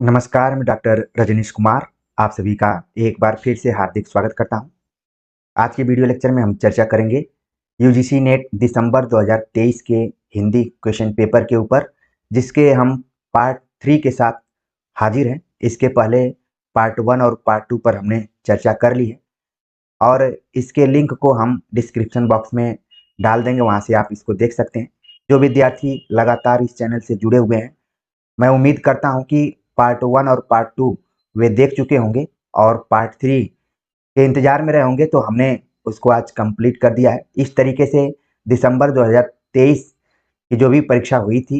नमस्कार, मैं डॉक्टर रजनीश कुमार आप सभी का एक बार फिर से हार्दिक स्वागत करता हूं। आज के वीडियो लेक्चर में हम चर्चा करेंगे यूजीसी नेट दिसंबर 2023 के हिंदी क्वेश्चन पेपर के ऊपर, जिसके हम पार्ट 3 के साथ हाजिर हैं। इसके पहले पार्ट 1 और पार्ट 2 पर हमने चर्चा कर ली है और इसके लिंक को हम डिस्क्रिप्शन बॉक्स में डाल देंगे, वहाँ से आप इसको देख सकते हैं। जो विद्यार्थी लगातार इस चैनल से जुड़े हुए हैं, मैं उम्मीद करता हूं कि पार्ट 1 और पार्ट 2 वे देख चुके होंगे और पार्ट 3 के इंतजार में रहे होंगे, तो हमने उसको आज कंप्लीट कर दिया है। इस तरीके से दिसंबर 2023 की जो भी परीक्षा हुई थी,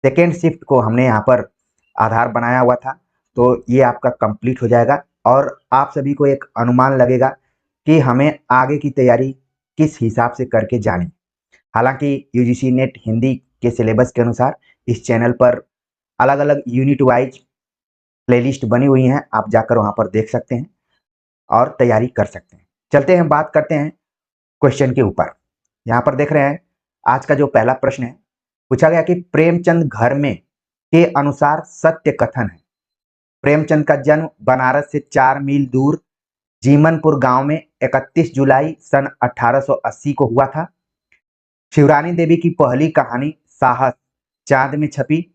सेकेंड शिफ्ट को हमने यहाँ पर आधार बनाया हुआ था, तो ये आपका कंप्लीट हो जाएगा और आप सभी को एक अनुमान लगेगा कि हमें आगे की तैयारी किस हिसाब से करके जानी। हालांकि यूजीसी नेट हिंदी के सिलेबस के अनुसार इस चैनल पर अलग अलग यूनिट वाइज प्लेलिस्ट बनी हुई हैं, आप जाकर वहां पर देख सकते हैं और तैयारी कर सकते हैं। चलते हैं, बात करते हैं क्वेश्चन के ऊपर। यहाँ पर देख रहे हैं आज का जो पहला प्रश्न है, पूछा गया कि प्रेमचंद घर में के अनुसार सत्य कथन है। प्रेमचंद का जन्म बनारस से 4 मील दूर जीमनपुर गांव में 31 जुलाई सन 1880 को हुआ था। शिवरानी देवी की पहली कहानी साहस चांद में छपी।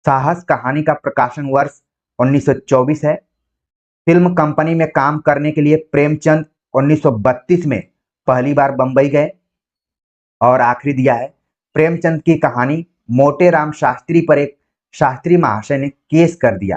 साहस कहानी का प्रकाशन वर्ष 1924 है। फिल्म कंपनी में काम करने के लिए प्रेमचंद 1932 में पहली बार बंबई गए। और आखिरी दिया है, प्रेमचंद की कहानी मोटे राम शास्त्री पर एक शास्त्री महाशय ने केस कर दिया।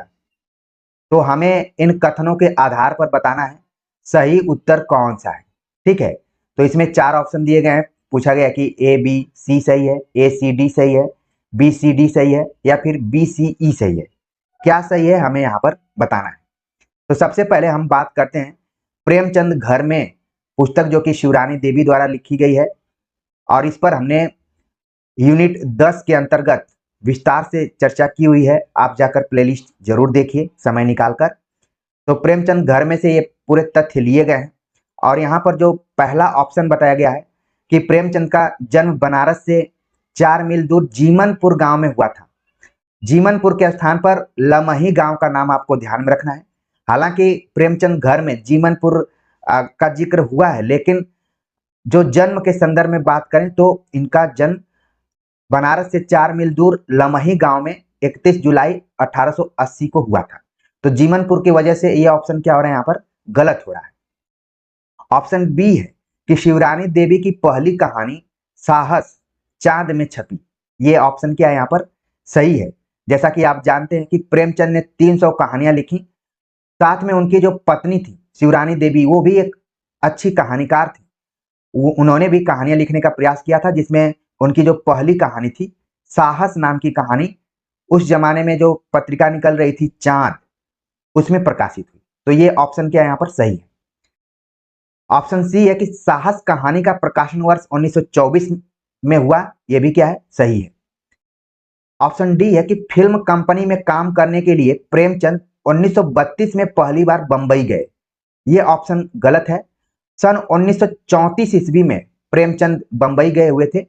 तो हमें इन कथनों के आधार पर बताना है सही उत्तर कौन सा है। ठीक है, तो इसमें 4 ऑप्शन दिए गए हैं। पूछा गया कि ए बी सी सही है, ए सी डी सही है, बी सी डी सही है या फिर बी सी ई सही है। क्या सही है हमें यहाँ पर बताना है। तो सबसे पहले हम बात करते हैं प्रेमचंद घर में, पुस्तक जो कि शिवरानी देवी द्वारा लिखी गई है और इस पर हमने यूनिट 10 के अंतर्गत विस्तार से चर्चा की हुई है। आप जाकर प्लेलिस्ट जरूर देखिए समय निकालकर। तो प्रेमचंद घर में से ये पूरे तथ्य लिए गए हैं और यहाँ पर जो पहला ऑप्शन बताया गया है कि प्रेमचंद का जन्म बनारस से 4 मील दूर जीमनपुर गांव में हुआ था। जीमनपुर के स्थान पर लमही गांव का नाम आपको ध्यान में रखना है। हालांकि प्रेमचंद घर में जीमनपुर का जिक्र हुआ है, लेकिन जो जन्म के संदर्भ में बात करें तो इनका जन्म बनारस से 4 मील दूर लमही गांव में 31 जुलाई 1880 को हुआ था। तो जीमनपुर की वजह से ये ऑप्शन क्या हो रहा है, यहाँ पर गलत हो रहा है। ऑप्शन बी है कि शिवरानी देवी की पहली कहानी साहस चांद में छपी। ये ऑप्शन क्या है, यहाँ पर सही है। जैसा कि आप जानते हैं कि प्रेमचंद ने 300 कहानियां लिखी, साथ में उनकी जो पत्नी थी शिवरानी देवी, वो भी एक अच्छी कहानीकार थी। उन्होंने भी कहानियां लिखने का प्रयास किया था, जिसमें उनकी जो पहली कहानी थी साहस नाम की कहानी, उस जमाने में जो पत्रिका निकल रही थी चांद, उसमें प्रकाशित हुई। तो ये ऑप्शन क्या है, यहाँ पर सही है। ऑप्शन सी है कि साहस कहानी का प्रकाशन वर्ष 1924 में हुआ, यह भी क्या है, सही है। ऑप्शन डी है कि फिल्म कंपनी में काम करने के लिए प्रेमचंद 1932 में पहली बार बंबई गए। यह ऑप्शन गलत है। सन 1934 ईस्वी में प्रेमचंद बंबई गए हुए थे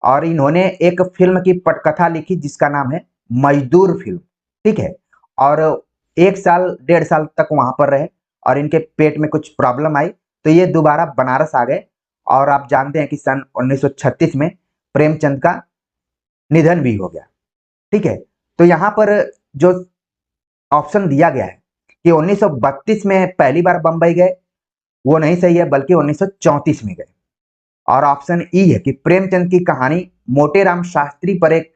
और इन्होंने एक फिल्म की पटकथा लिखी जिसका नाम है मजदूर फिल्म। ठीक है, और 1 साल 1.5 साल तक वहां पर रहे और इनके पेट में कुछ प्रॉब्लम आई, तो ये दोबारा बनारस आ गए। और आप जानते हैं कि सन 1936 में प्रेमचंद का निधन भी हो गया। ठीक है, तो यहाँ पर जो ऑप्शन दिया गया है कि 1932 में पहली बार बंबई गए, वो नहीं सही है, बल्कि 1934 में गए। और ऑप्शन ई है कि प्रेमचंद की कहानी मोटे राम शास्त्री पर एक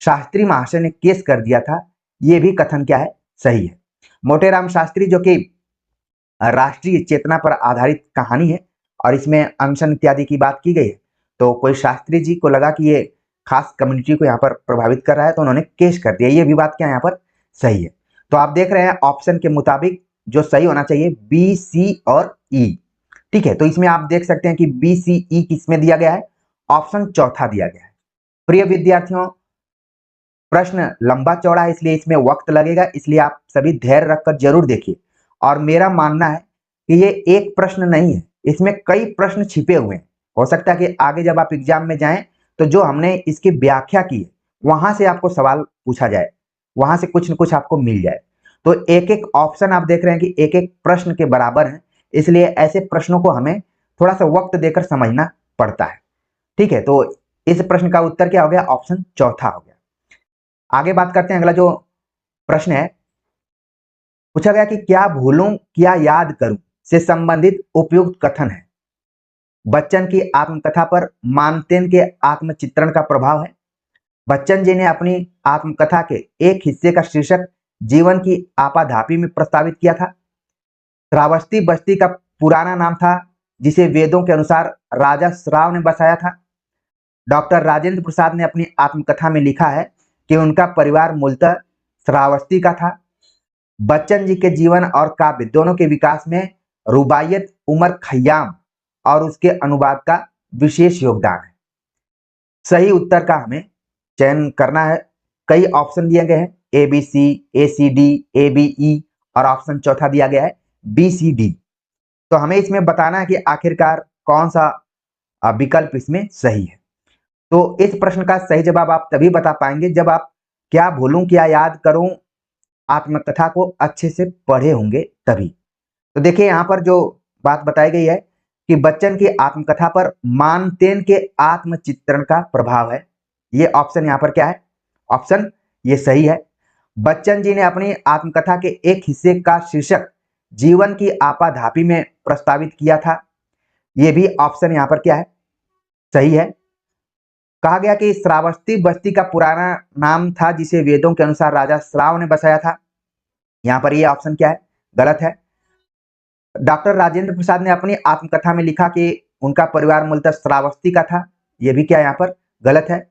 शास्त्री महाशय ने केस कर दिया था, ये भी कथन क्या है, सही है। मोटे राम शास्त्री जो कि राष्ट्रीय चेतना पर आधारित कहानी है और इसमें अनशन इत्यादि की बात की गई है, तो कोई शास्त्री जी को लगा कि ये खास कम्युनिटी को यहाँ पर प्रभावित कर रहा है, तो उन्होंने केस कर दिया। ये भी बात क्या यहाँ पर सही है। तो आप देख रहे हैं ऑप्शन के मुताबिक जो सही होना चाहिए बी, सी और ई। ठीक है, तो इसमें आप देख सकते हैं कि बी, सी, ई किसमें दिया गया है, ऑप्शन चौथा दिया गया है। प्रिय विद्यार्थियों, प्रश्न लंबा चौड़ा है, इसलिए इसमें वक्त लगेगा, इसलिए आप सभी धैर्य रखकर जरूर देखिए। और मेरा मानना है कि ये एक प्रश्न नहीं है, इसमें कई प्रश्न छिपे हुए हैं। हो सकता है कि आगे जब आप एग्जाम में जाएं तो जो हमने इसकी व्याख्या की है वहां से आपको सवाल पूछा जाए। वहां से कुछ न कुछ आपको मिल जाए। तो एक एक ऑप्शन आप देख रहे हैं कि एक एक प्रश्न के बराबर है, इसलिए ऐसे प्रश्नों को हमें थोड़ा सा वक्त देकर समझना पड़ता है। ठीक है, तो इस प्रश्न का उत्तर क्या हो गया? ऑप्शन चौथा हो गया। आगे बात करते हैं, अगला जो प्रश्न है, पूछा गया कि क्या भूलूं क्या याद करूं से संबंधित उपयुक्त कथन है। बच्चन की आत्मकथा पर मानतेन के आत्मचित्रण का प्रभाव है। बच्चन जी ने अपनी आत्मकथा के एक हिस्से का शीर्षक जीवन की आपाधापी में प्रस्तावित किया था। श्रावस्ती बस्ती का पुराना नाम था जिसे वेदों के अनुसार राजा श्राव ने बसाया था। डॉक्टर राजेंद्र प्रसाद ने अपनी आत्मकथा में लिखा है कि उनका परिवार मूलतः श्रावस्ती का था। बच्चन जी के जीवन और काव्य दोनों के विकास में रुबाइयत उमर खय्याम और उसके अनुवाद का विशेष योगदान है। सही उत्तर का हमें चयन करना है। कई ऑप्शन दिए गए हैं, A B C, A C D, A B E, और ऑप्शन चौथा दिया गया है बी सी डी। तो हमें इसमें बताना है कि आखिरकार कौन सा विकल्प इसमें सही है। तो इस प्रश्न का सही जवाब आप तभी बता पाएंगे जब आप क्या भूलूं क्या याद करूं आत्मकथा को अच्छे से पढ़े होंगे तभी। तो देखिए यहाँ पर जो बात बताई गई है कि बच्चन की आत्मकथा पर मानतेन के आत्मचित्रण का प्रभाव है, ये ऑप्शन यहाँ पर क्या है? ऑप्शन ये सही है। बच्चन जी ने अपनी आत्मकथा के एक हिस्से का शीर्षक जीवन की आपाधापी में प्रस्तावित किया था, ये भी ऑप्शन यहाँ पर क्या है? सही है। कहा गया कि श्रावस्ती बस्ती का पुराना नाम था जिसे वेदों के अनुसार राजा श्राव ने बसाया था, यहाँ पर ये ऑप्शन क्या है? गलत है। डॉक्टर राजेंद्र प्रसाद ने अपनी आत्मकथा में लिखा कि उनका परिवार मूलतः श्रावस्ती का था, यह भी क्या यहाँ पर गलत है।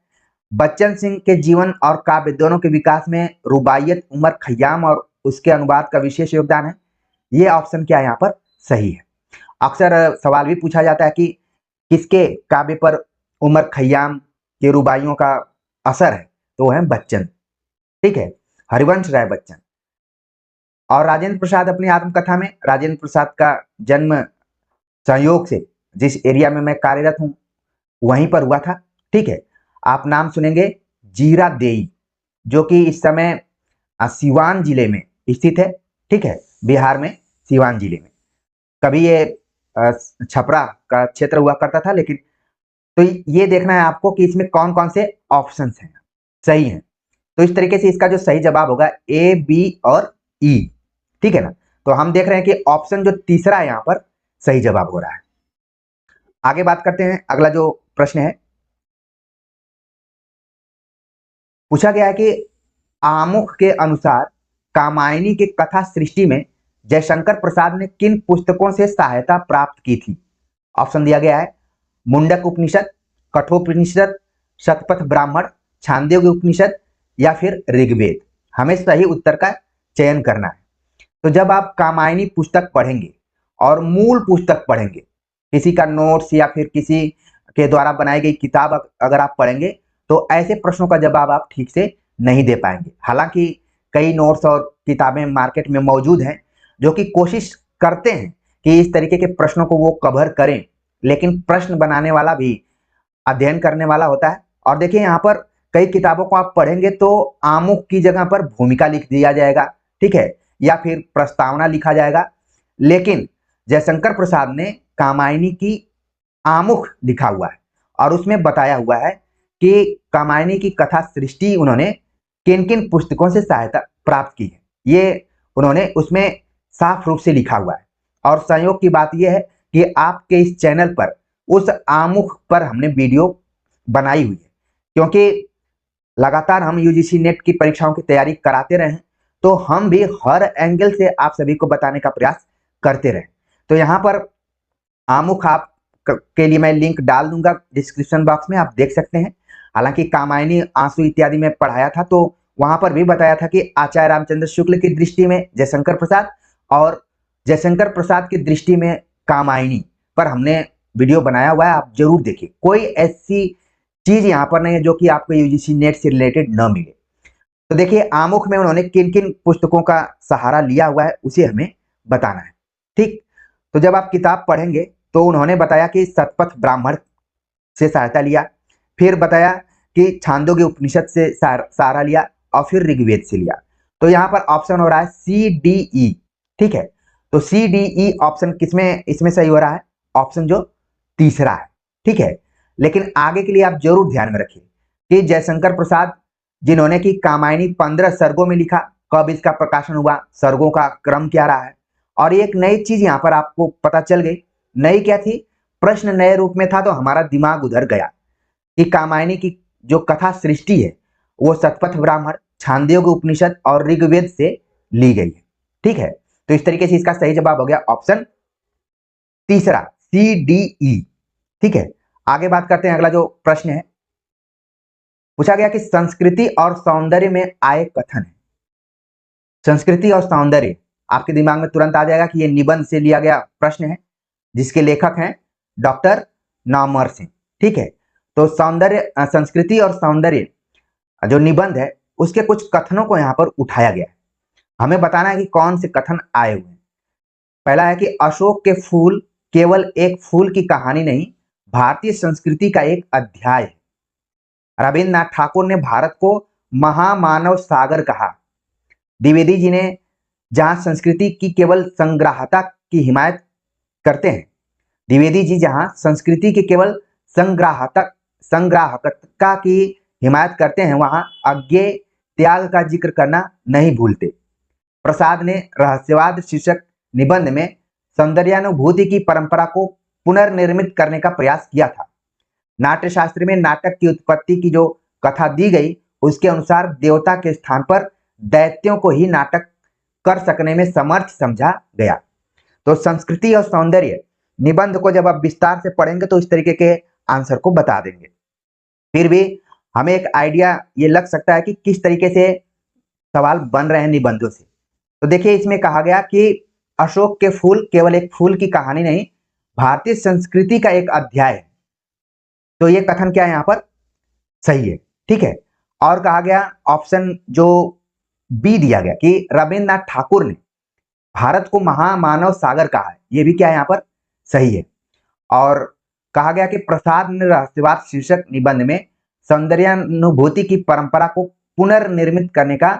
बच्चन सिंह के जीवन और काव्य दोनों के विकास में रुबाइयत उमर खय्याम और उसके अनुवाद का विशेष योगदान है, ये ऑप्शन क्या यहाँ पर सही है। अक्सर सवाल भी पूछा जाता है कि किसके काव्य पर उमर खय्याम के रुबाइयों का असर है, तो है बच्चन। ठीक है, हरिवंश राय बच्चन। और राजेंद्र प्रसाद अपनी आत्मकथा में, राजेंद्र प्रसाद का जन्म संयोग से जिस एरिया में मैं कार्यरत हूं वहीं पर हुआ था। ठीक है, आप नाम सुनेंगे जीरा देई, जो कि इस समय सिवान जिले में स्थित है। ठीक है, बिहार में सिवान जिले में। कभी ये छपरा का क्षेत्र हुआ करता था, लेकिन तो ये देखना है आपको कि इसमें कौन कौन से ऑप्शंस हैं सही हैं। तो इस तरीके से इसका जो सही जवाब होगा ए, बी और ई। ठीक है ना, तो हम देख रहे हैं कि ऑप्शन जो तीसरा है यहाँ पर सही जवाब हो रहा है। आगे बात करते हैं, अगला जो प्रश्न है, पूछा गया है कि आमुख के अनुसार कामायनी के कथा सृष्टि में जयशंकर प्रसाद ने किन पुस्तकों से सहायता प्राप्त की थी। ऑप्शन दिया गया है मुंडक उपनिषद, कठोपनिषद, शतपथ ब्राह्मण, छांदोग्य उपनिषद या फिर ऋग्वेद। हमें सही उत्तर का चयन करना है। तो जब आप कामायनी पुस्तक पढ़ेंगे और मूल पुस्तक पढ़ेंगे, किसी का नोट्स या फिर किसी के द्वारा बनाई गई किताब अगर आप पढ़ेंगे तो ऐसे प्रश्नों का जवाब आप ठीक से नहीं दे पाएंगे। हालांकि कई नोट्स और किताबें मार्केट में मौजूद हैं जो कि कोशिश करते हैं कि इस तरीके के प्रश्नों को वो कवर करें, लेकिन प्रश्न बनाने वाला भी अध्ययन करने वाला होता है। और देखिए यहाँ पर कई किताबों को आप पढ़ेंगे तो आमुख की जगह पर भूमिका लिख दिया जाएगा, ठीक है, या फिर प्रस्तावना लिखा जाएगा। लेकिन जयशंकर प्रसाद ने कामायनी की आमुख लिखा हुआ है और उसमें बताया हुआ है कि कामायनी की कथा सृष्टि उन्होंने किन किन पुस्तकों से सहायता प्राप्त की है, ये उन्होंने उसमें साफ रूप से लिखा हुआ है। और संयोग की बात यह है कि आपके इस चैनल पर उस आमुख पर हमने वीडियो बनाई हुई है, क्योंकि लगातार हम यूजीसी नेट की परीक्षाओं की तैयारी कराते रहे, तो हम भी हर एंगल से आप सभी को बताने का प्रयास करते रहे। तो यहाँ पर आमुख आप के लिए मैं लिंक डाल दूंगा डिस्क्रिप्शन बॉक्स में, आप देख सकते हैं। हालांकि कामायनी, आंसू इत्यादि में पढ़ाया था तो वहां पर भी बताया था कि आचार्य रामचंद्र शुक्ल की दृष्टि में जयशंकर प्रसाद और जयशंकर प्रसाद की दृष्टि में कामायनी पर हमने वीडियो बनाया हुआ है, आप जरूर देखिए। कोई ऐसी चीज यहाँ पर नहीं है जो कि आपको यूजीसी नेट से रिलेटेड न मिले। तो देखिए आमुख में उन्होंने किन किन पुस्तकों का सहारा लिया हुआ है उसे हमें बताना है। ठीक, तो जब आप किताब पढ़ेंगे तो उन्होंने बताया कि शतपथ ब्राह्मण से सहायता लिया, फिर बताया कि छांदोग्य उपनिषद से सहारा लिया, और फिर ऋग्वेद से लिया। तो यहाँ पर ऑप्शन हो रहा है सी डी ई। ठीक है, तो सी डी ई ऑप्शन किसमें इसमें सही हो रहा है? ऑप्शन जो तीसरा है। ठीक है, लेकिन आगे के लिए आप जरूर ध्यान में रखिए कि जयशंकर प्रसाद जिन्होंने की कामायनी 15 सर्गों में लिखा, कब इसका प्रकाशन हुआ, सर्गों का क्रम क्या रहा है। और एक नई चीज यहाँ पर आपको पता चल गई। नई क्या थी? प्रश्न नए रूप में था तो हमारा दिमाग उधर गया कि कामायनी की जो कथा सृष्टि है वो शतपथ ब्राह्मण, छांदोग्य उपनिषद और ऋग्वेद से ली गई है। ठीक है, तो इस तरीके से इसका सही जवाब हो गया ऑप्शन तीसरा, सी डी ई। ठीक है, आगे बात करते हैं। अगला जो प्रश्न है पूछा गया कि संस्कृति और सौंदर्य में आए कथन है। संस्कृति और सौंदर्य, आपके दिमाग में तुरंत आ जाएगा कि यह निबंध से लिया गया प्रश्न है जिसके लेखक हैं डॉक्टर नामवर सिंह। ठीक है, तो सौंदर्य, संस्कृति और सौंदर्य जो निबंध है उसके कुछ कथनों को यहाँ पर उठाया गया है। हमें बताना है कि कौन से कथन आए हुए हैं। पहला है कि अशोक के फूल केवल एक फूल की कहानी नहीं, भारतीय संस्कृति का एक अध्याय है। रविन्द्रनाथ ठाकुर ने भारत को महामानव सागर कहा। द्विवेदी जी ने जहां संस्कृति की केवल संग्राहकता की हिमायत करते हैं, द्विवेदी जी जहां संस्कृति की केवल संग्राहकता की हिमायत करते हैं, वहां अज्ञेय त्याग का जिक्र करना नहीं भूलते। प्रसाद ने रहस्यवाद शीर्षक निबंध में सौंदर्यानुभूति की परंपरा को पुनर्निर्मित करने का प्रयास किया था। नाट्यशास्त्र में नाटक की उत्पत्ति की जो कथा दी गई उसके अनुसार देवता के स्थान पर दैत्यों को ही नाटक कर सकने में समर्थ समझा गया। तो संस्कृति और सौंदर्य निबंध को जब आप विस्तार से पढ़ेंगे तो इस तरीके के आंसर को बता देंगे। फिर भी हमें एक आइडिया ये लग सकता है कि किस तरीके से सवाल बन रहे हैं निबंधों से। तो देखिए, इसमें कहा गया कि अशोक के फूल केवल एक फूल की कहानी नहीं, भारतीय संस्कृति का एक अध्याय है। तो ये कथन क्या है यहाँ पर? सही है। ठीक है, और कहा गया ऑप्शन जो बी दिया गया कि रविन्द्रनाथ ठाकुर ने भारत को महामानव सागर कहा है, ये भी क्या है यहाँ पर? सही है। और कहा गया कि प्रसाद ने रहस्यवाद शीर्षक निबंध में सौंदर्यानुभूति की परंपरा को पुनर्निर्मित करने का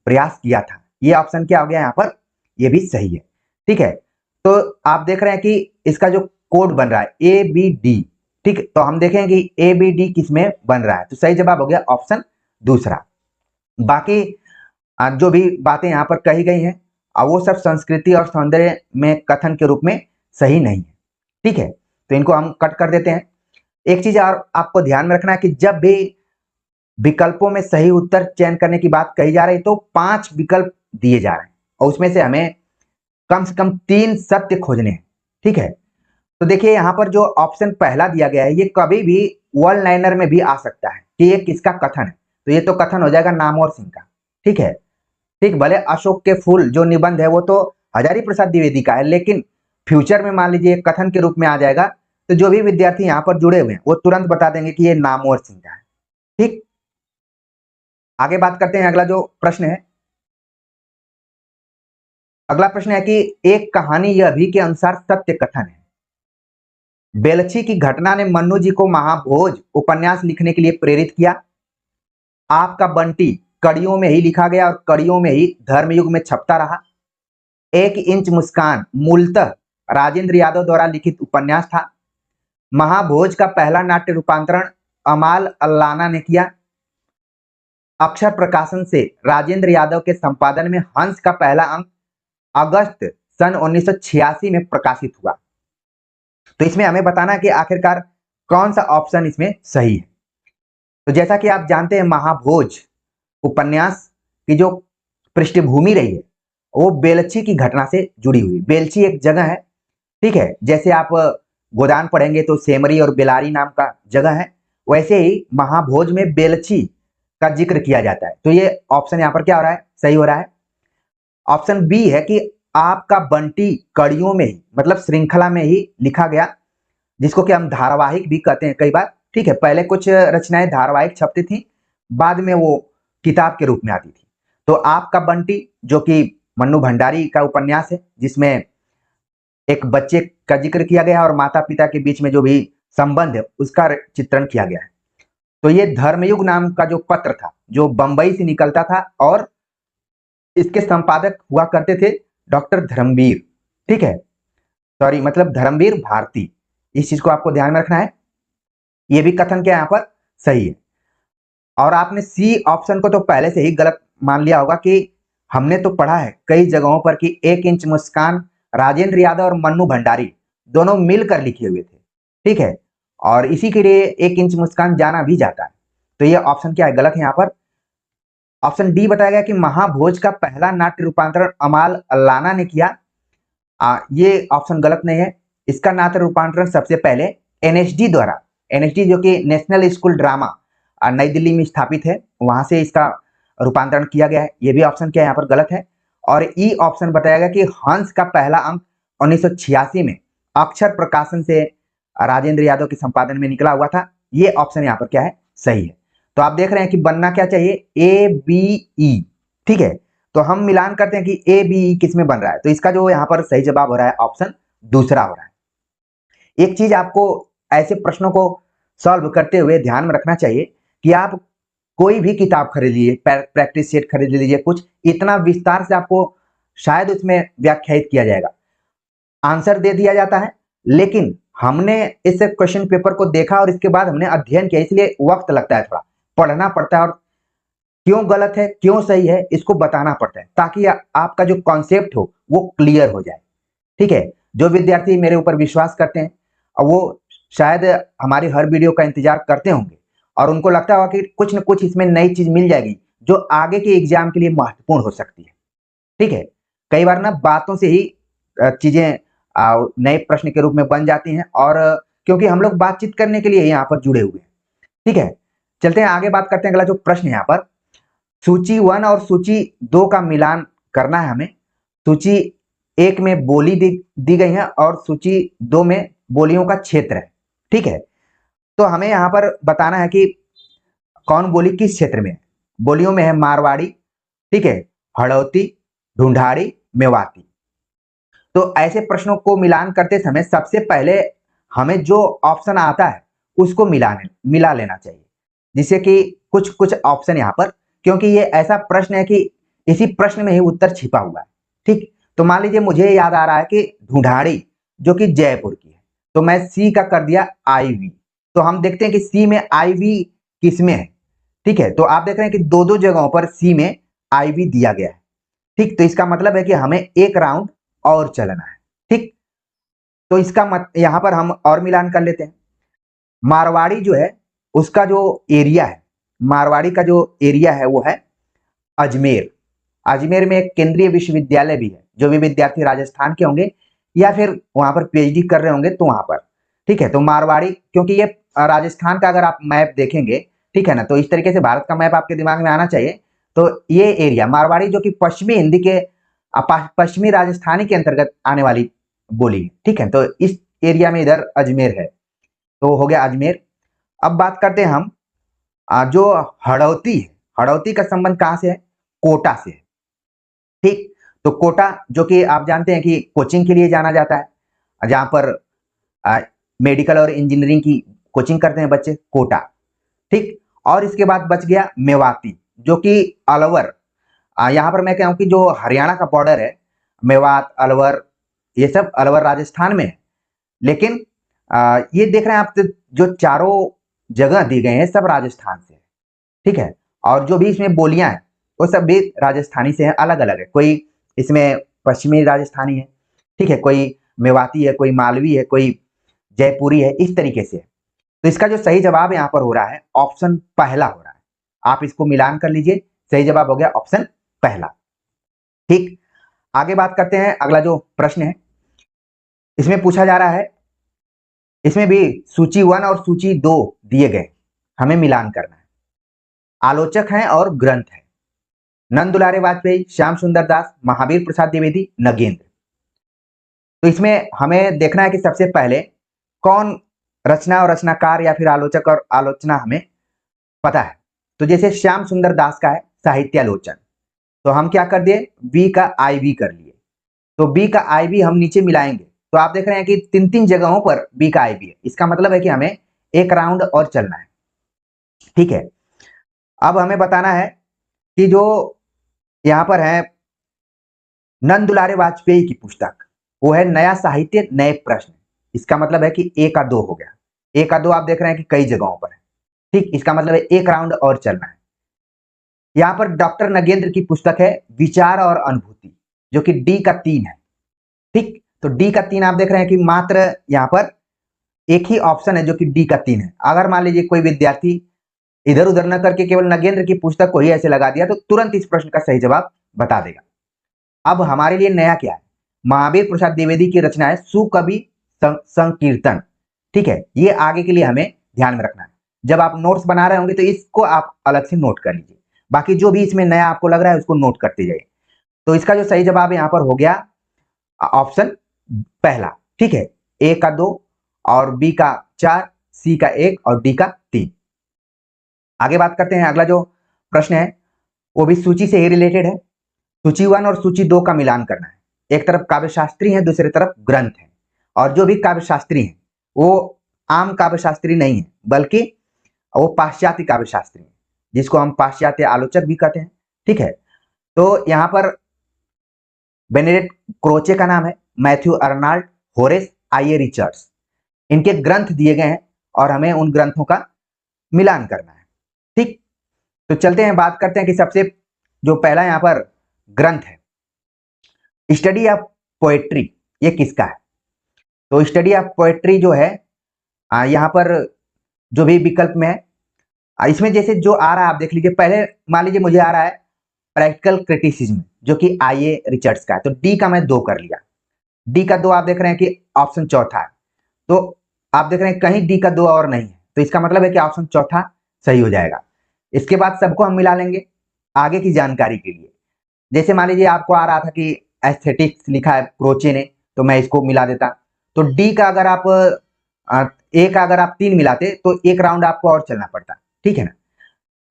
प्रयास किया था। ये ऑप्शन क्या हो गया यहाँ पर? ये भी सही है। ठीक है, तो आप देख रहे हैं कि इसका जो कोड बन रहा है ए बी डी। ठीक, तो हम देखें कि ए बी डी किसमें बन रहा है, तो सही जवाब हो गया ऑप्शन दूसरा। बाकी जो भी बातें यहाँ पर कही गई हैं वो सब संस्कृति और सौंदर्य में कथन के रूप में सही नहीं है। ठीक है, तो इनको हम कट कर देते हैं। एक चीज और आपको ध्यान में रखना है कि जब भी विकल्पों में सही उत्तर चयन करने की बात कही जा रही है तो 5 विकल्प दिए जा रहे हैं और उसमें से हमें कम से कम 3 सत्य खोजने हैं। ठीक है, तो देखिए यहाँ पर जो ऑप्शन पहला दिया गया है ये कभी भी वन लाइनर में भी आ सकता है कि ये किसका कथन है, तो ये तो कथन हो जाएगा नामवर सिंह का। ठीक है, ठीक, भले अशोक के फूल जो निबंध है वो तो हजारी प्रसाद द्विवेदी का है, लेकिन फ्यूचर में मान लीजिए कथन के रूप में आ जाएगा तो जो भी विद्यार्थी यहाँ पर जुड़े हुए हैं वो तुरंत बता देंगे कि ये नामवर सिंह का है। ठीक, आगे बात करते हैं। अगला जो प्रश्न है, अगला प्रश्न है कि एक कहानी यह भी के अनुसार सत्य कथन है। बेलछी की घटना ने मन्नू जी को महाभोज उपन्यास लिखने के लिए प्रेरित किया। आपका बंटी कड़ियों में ही लिखा गया और कड़ियों में ही धर्मयुग में छपता रहा। 1 इंच मुस्कान मूलतः राजेंद्र यादव द्वारा लिखित उपन्यास था। महाभोज का पहला नाट्य रूपांतरण अमाल अल्लाना ने किया। अक्षर प्रकाशन से राजेंद्र यादव के संपादन में हंस का पहला अंक अगस्त सन 1986 में प्रकाशित हुआ। तो इसमें हमें बताना है कि आखिरकार कौन सा ऑप्शन इसमें सही है। तो जैसा कि आप जानते हैं महाभोज उपन्यास की जो पृष्ठभूमि रही है वो बेलछी की घटना से जुड़ी हुई। बेलछी एक जगह है, ठीक है, जैसे आप गोदान पढ़ेंगे तो सेमरी और बेलारी नाम का जगह है, वैसे ही महाभोज में बेलछी का जिक्र किया जाता है। तो ये ऑप्शन यहाँ पर क्या हो रहा है? सही हो रहा है। ऑप्शन बी है कि आपका बंटी कड़ियों में ही मतलब श्रृंखला में ही लिखा गया, जिसको कि हम धारावाहिक भी कहते हैं कई बार। ठीक है, पहले कुछ रचनाएं धारावाहिक छपती थी, बाद में वो किताब के रूप में आती थी। तो आपका बंटी जो कि मन्नू भंडारी का उपन्यास है, जिसमें एक बच्चे का जिक्र किया गया है और माता पिता के बीच में जो भी संबंध है उसका चित्रण किया गया है। तो ये धर्मयुग नाम का जो पत्र था जो बंबई से निकलता था और इसके संपादक हुआ करते थे डॉक्टर धर्मवीर, ठीक है, सॉरी मतलब धर्मवीर भारती। इस चीज को आपको ध्यान में रखना है। ये भी कथन क्या यहाँ पर सही है। और आपने सी ऑप्शन को तो पहले से ही गलत मान लिया होगा कि हमने तो पढ़ा है कई जगहों पर कि 1 इंच मुस्कान राजेंद्र यादव और मन्नू भंडारी दोनों मिलकर लिखे हुए थे, ठीक है, और इसी के लिए 1 इंच मुस्कान जाना भी जाता है। तो ये ऑप्शन क्या है, गलत है। यहाँ पर ऑप्शन डी बताया गया कि महाभोज का पहला नाट्य रूपांतरण अमाल अल्लाना ने किया। ये ऑप्शन गलत नहीं है। इसका नाट्य रूपांतरण सबसे पहले एनएसडी द्वारा, एनएसडी जो कि नेशनल स्कूल ड्रामा नई दिल्ली में स्थापित है, वहां से इसका रूपांतरण किया गया है। ये भी ऑप्शन क्या है यहाँ पर गलत है। और ई ऑप्शन बताया गया कि हंस का पहला अंक 1986 में अक्षर प्रकाशन से राजेंद्र यादव के संपादन में निकला हुआ था। ये ऑप्शन यहाँ पर क्या है, सही है। तो आप देख रहे हैं कि बनना क्या चाहिए, ए बी ई, ठीक है। तो हम मिलान करते हैं कि ए बी ई किस में बन रहा है, तो इसका जो यहाँ पर सही जवाब हो रहा है ऑप्शन दूसरा हो रहा है। एक चीज आपको ऐसे प्रश्नों को सॉल्व करते हुए ध्यान में रखना चाहिए कि आप कोई भी किताब खरीद लीजिए, प्रैक्टिस सेट खरीद लीजिए, कुछ इतना विस्तार से आपको शायद उसमें व्याख्यायित किया जाएगा, आंसर दे दिया जाता है, लेकिन हमने इस क्वेश्चन पेपर को देखा और इसके बाद हमने अध्ययन किया, इसलिए वक्त लगता है, थोड़ा पढ़ना पड़ता है और क्यों गलत है क्यों सही है इसको बताना पड़ता है, ताकि आपका जो कॉन्सेप्ट हो वो क्लियर हो जाए, ठीक है। जो विद्यार्थी मेरे ऊपर विश्वास करते हैं वो शायद हमारी हर वीडियो का इंतजार करते होंगे और उनको लगता होगा कि कुछ न कुछ इसमें नई चीज मिल जाएगी जो आगे के एग्जाम के लिए महत्वपूर्ण हो सकती है, ठीक है। कई बार ना बातों से ही चीजें नए प्रश्न के रूप में बन जाती हैं, और क्योंकि हम लोग बातचीत करने के लिए यहाँ पर जुड़े हुए हैं, ठीक है। चलते हैं आगे, बात करते हैं। अगला जो प्रश्न है यहाँ पर, सूची 1 और सूची 2 का मिलान करना है हमें। सूची 1 में बोली दी गई है और सूची 2 में बोलियों का क्षेत्र है, ठीक है। तो हमें यहाँ पर बताना है कि कौन बोली किस क्षेत्र में है। बोलियों में है मारवाड़ी, ठीक है, हड़ौती, ढूंढाड़ी, मेवाती। तो ऐसे प्रश्नों को मिलान करते समय सबसे पहले हमें जो ऑप्शन आता है उसको मिला लेना चाहिए, जिससे कि कुछ कुछ ऑप्शन यहाँ पर, क्योंकि ये ऐसा प्रश्न है कि इसी प्रश्न में ही उत्तर छिपा हुआ है, ठीक। तो मान लीजिए मुझे याद आ रहा है कि ढूंढाड़ी जो कि जयपुर की है, तो मैं सी का कर दिया आईवी। तो हम देखते हैं कि सी में आईवी किसमें है, ठीक है। तो आप देख रहे हैं कि दो दो जगहों पर सी में आईवी दिया गया है, ठीक। तो इसका मतलब है कि हमें एक राउंड और चलना है, ठीक। तो इसका यहां पर हम और मिलान कर लेते हैं। मारवाड़ी जो है उसका जो एरिया है, मारवाड़ी का जो एरिया है वो है अजमेर। अजमेर में एक केंद्रीय विश्वविद्यालय भी है, जो भी विद्यार्थी राजस्थान के होंगे या फिर वहां पर पीएचडी कर रहे होंगे तो वहां पर, ठीक है। तो मारवाड़ी, क्योंकि ये राजस्थान का अगर आप मैप देखेंगे, ठीक है ना, तो इस तरीके से भारत का मैप आपके दिमाग में आना चाहिए। तो ये एरिया मारवाड़ी जो कि पश्चिमी हिंदी के पश्चिमी राजस्थानी के अंतर्गत आने वाली बोली है, ठीक है। तो इस एरिया में इधर अजमेर है, तो हो गया अजमेर। अब बात करते हैं हम जो हड़ौती है, हड़ौती का संबंध कहां से है, कोटा से है, ठीक। तो कोटा जो कि आप जानते हैं कि कोचिंग के लिए जाना जाता है, जहां पर मेडिकल और इंजीनियरिंग की कोचिंग करते हैं बच्चे, कोटा, ठीक। और इसके बाद बच गया मेवाती जो कि अलवर, यहाँ पर मैं कहूँ कि जो हरियाणा का बॉर्डर है, मेवात, अलवर, ये सब अलवर राजस्थान में है। लेकिन ये देख रहे हैं आप, जो चारों जगह दी गए हैं सब राजस्थान से है, ठीक है। और जो भी इसमें बोलियां हैं वो सब भी राजस्थानी से हैं, अलग अलग है। कोई इसमें पश्चिमी राजस्थानी है, ठीक है, कोई मेवाती है, कोई मालवी है, कोई जयपुरी है, इस तरीके से है। तो इसका जो सही जवाब यहाँ पर हो रहा है ऑप्शन पहला हो रहा है। आप इसको मिलान कर लीजिए, सही जवाब हो गया ऑप्शन पहला, ठीक। आगे बात करते हैं। अगला जो प्रश्न है इसमें पूछा जा रहा है, इसमें भी सूची 1 और सूची 2 दिए गए, हमें मिलान करना है। आलोचक हैं और ग्रंथ है, नंद दुलारे वाजपेयी, श्याम सुंदर दास, महावीर प्रसाद द्विवेदी, नगेंद्र। तो इसमें हमें देखना है कि सबसे पहले कौन रचना और रचनाकार या फिर आलोचक और आलोचना हमें पता है। तो जैसे श्याम सुंदर दास का है साहित्यालोचन, तो हम क्या कर दिए, बी का आई बी कर लिए। तो बी का आई बी हम नीचे मिलाएंगे, तो आप देख रहे हैं कि 3 जगहों पर बी का आई बी है। इसका मतलब है कि हमें एक राउंड और चलना है, ठीक है। अब हमें बताना है कि जो यहाँ पर है नंद दुलारे वाजपेयी की पुस्तक, वो है नया साहित्य नए प्रश्न। इसका मतलब है कि ए का 2 हो गया। ए का 2 आप देख रहे हैं कि कई जगहों पर है। ठीक, इसका मतलब है एक राउंड और चलना है। यहाँ पर डॉक्टर नगेंद्र की पुस्तक है विचार और अनुभूति, जो कि डी का 3 है। ठीक, तो डी का 3 आप देख रहे हैं कि मात्र यहाँ पर एक ही ऑप्शन है जो कि डी का 3 है। अगर मान लीजिए कोई विद्यार्थी इधर उधर न करके केवल नगेंद्र की पुस्तक को ही ऐसे लगा दिया तो तुरंत इस प्रश्न का सही जवाब बता देगा। अब हमारे लिए नया क्या है, महावीर प्रसाद द्विवेदी की रचना है सुकवि संकीर्तन। ठीक है, ये आगे के लिए हमें ध्यान में रखना है। जब आप नोट्स बना रहे होंगे तो इसको आप अलग से नोट कर लीजिए, बाकी जो भी इसमें नया आपको लग रहा है उसको नोट करते जाइए। तो इसका जो सही जवाब यहाँ पर हो गया ऑप्शन पहला। ठीक है, ए का 2 और बी का 4, सी का 1 और डी का 3। आगे बात करते हैं। अगला जो प्रश्न है वो भी सूची से ही रिलेटेड है। सूची 1 और सूची 2 का मिलान करना है। एक तरफ काव्य शास्त्री है, दूसरी तरफ ग्रंथ है, और जो भी काव्य शास्त्री है वो आम काव्य शास्त्री नहीं है, बल्कि वो पाश्चात्य काव्य शास्त्री है, जिसको हम पाश्चात्य आलोचक भी कहते हैं। ठीक है, तो यहाँ पर बेनेडिक्ट क्रोचे का नाम है, मैथ्यू अर्नाल्ड, होरेस आईए रिचर्ड्स, इनके ग्रंथ दिए गए हैं और हमें उन ग्रंथों का मिलान करना है। ठीक, तो चलते हैं, बात करते हैं कि सबसे जो पहला यहाँ पर ग्रंथ है स्टडी ऑफ पोएट्री, ये किसका है। तो स्टडी ऑफ पोएट्री जो है यहाँ पर जो भी विकल्प में है, इसमें जैसे जो आ रहा है आप देख लीजिए। पहले मान लीजिए मुझे आ रहा है प्रैक्टिकल क्रिटिसिज्म, जो कि आईए रिचर्ड्स का है, तो डी का मैं 2 कर लिया। डी का 2 आप देख रहे हैं कि ऑप्शन चौथा है, तो आप देख रहे हैं कहीं डी का 2 और नहीं है, तो इसका मतलब है कि ऑप्शन चौथा सही हो जाएगा। इसके बाद सबको हम मिला लेंगे आगे की जानकारी के लिए। जैसे मान लीजिए आपको आ रहा था कि एस्थेटिक्स लिखा है क्रोचे ने, तो मैं इसको मिला देता। तो डी का अगर आप ए का अगर आप 3 मिलाते तो एक राउंड आपको और चलना पड़ता। ठीक है ना,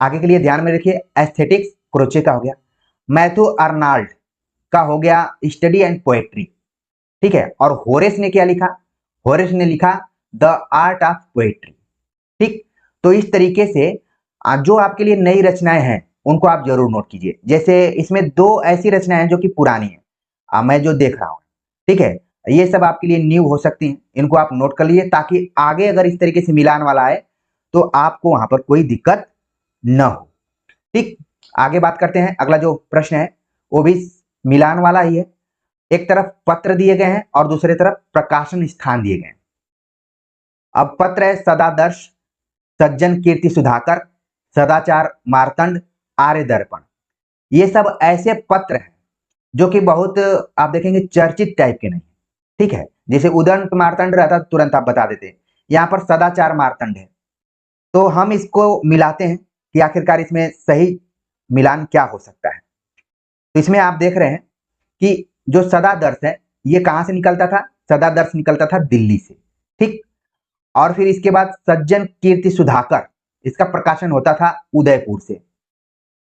आगे के लिए ध्यान में रखिए। एस्थेटिक्स क्रोचे का हो गया, मैथ्यू अर्नाल्ड का हो गया स्टडी एंड पोएट्री। ठीक है, और होरेस ने क्या लिखा, होरेस ने लिखा द आर्ट ऑफ पोएट्री। ठीक, तो इस तरीके से जो आपके लिए नई रचनाएं हैं उनको आप जरूर नोट कीजिए। जैसे इसमें 2 ऐसी रचनाएं हैं जो कि पुरानी है, मैं जो देख रहा हूं। ठीक है, ये सब आपके लिए न्यू हो सकती हैं, इनको आप नोट कर लीजिए ताकि आगे अगर इस तरीके से मिलान वाला आए तो आपको वहां पर कोई दिक्कत न हो। ठीक, आगे बात करते हैं। अगला जो प्रश्न है वो भी मिलान वाला ही है। एक तरफ पत्र दिए गए हैं और दूसरी तरफ प्रकाशन स्थान दिए गए हैं। अब पत्र है सदादर्श, सज्जन कीर्ति सुधाकर, सदाचार मार्तंड, आर्य दर्पण। ये सब ऐसे पत्र हैं जो कि बहुत आप देखेंगे चर्चित टाइप के नहीं। ठीक है, जैसे उदंत मार्तंड रहता तुरंत आप बता देते, यहाँ पर सदाचार मार्तंड है। तो हम इसको मिलाते हैं कि आखिरकार इसमें सही मिलान क्या हो सकता है। तो इसमें आप देख रहे हैं कि जो सदादर्श है ये कहां से निकलता था, सदादर्श निकलता था दिल्ली से। ठीक, और फिर इसके बाद सज्जन कीर्ति सुधाकर, इसका प्रकाशन होता था उदयपुर से।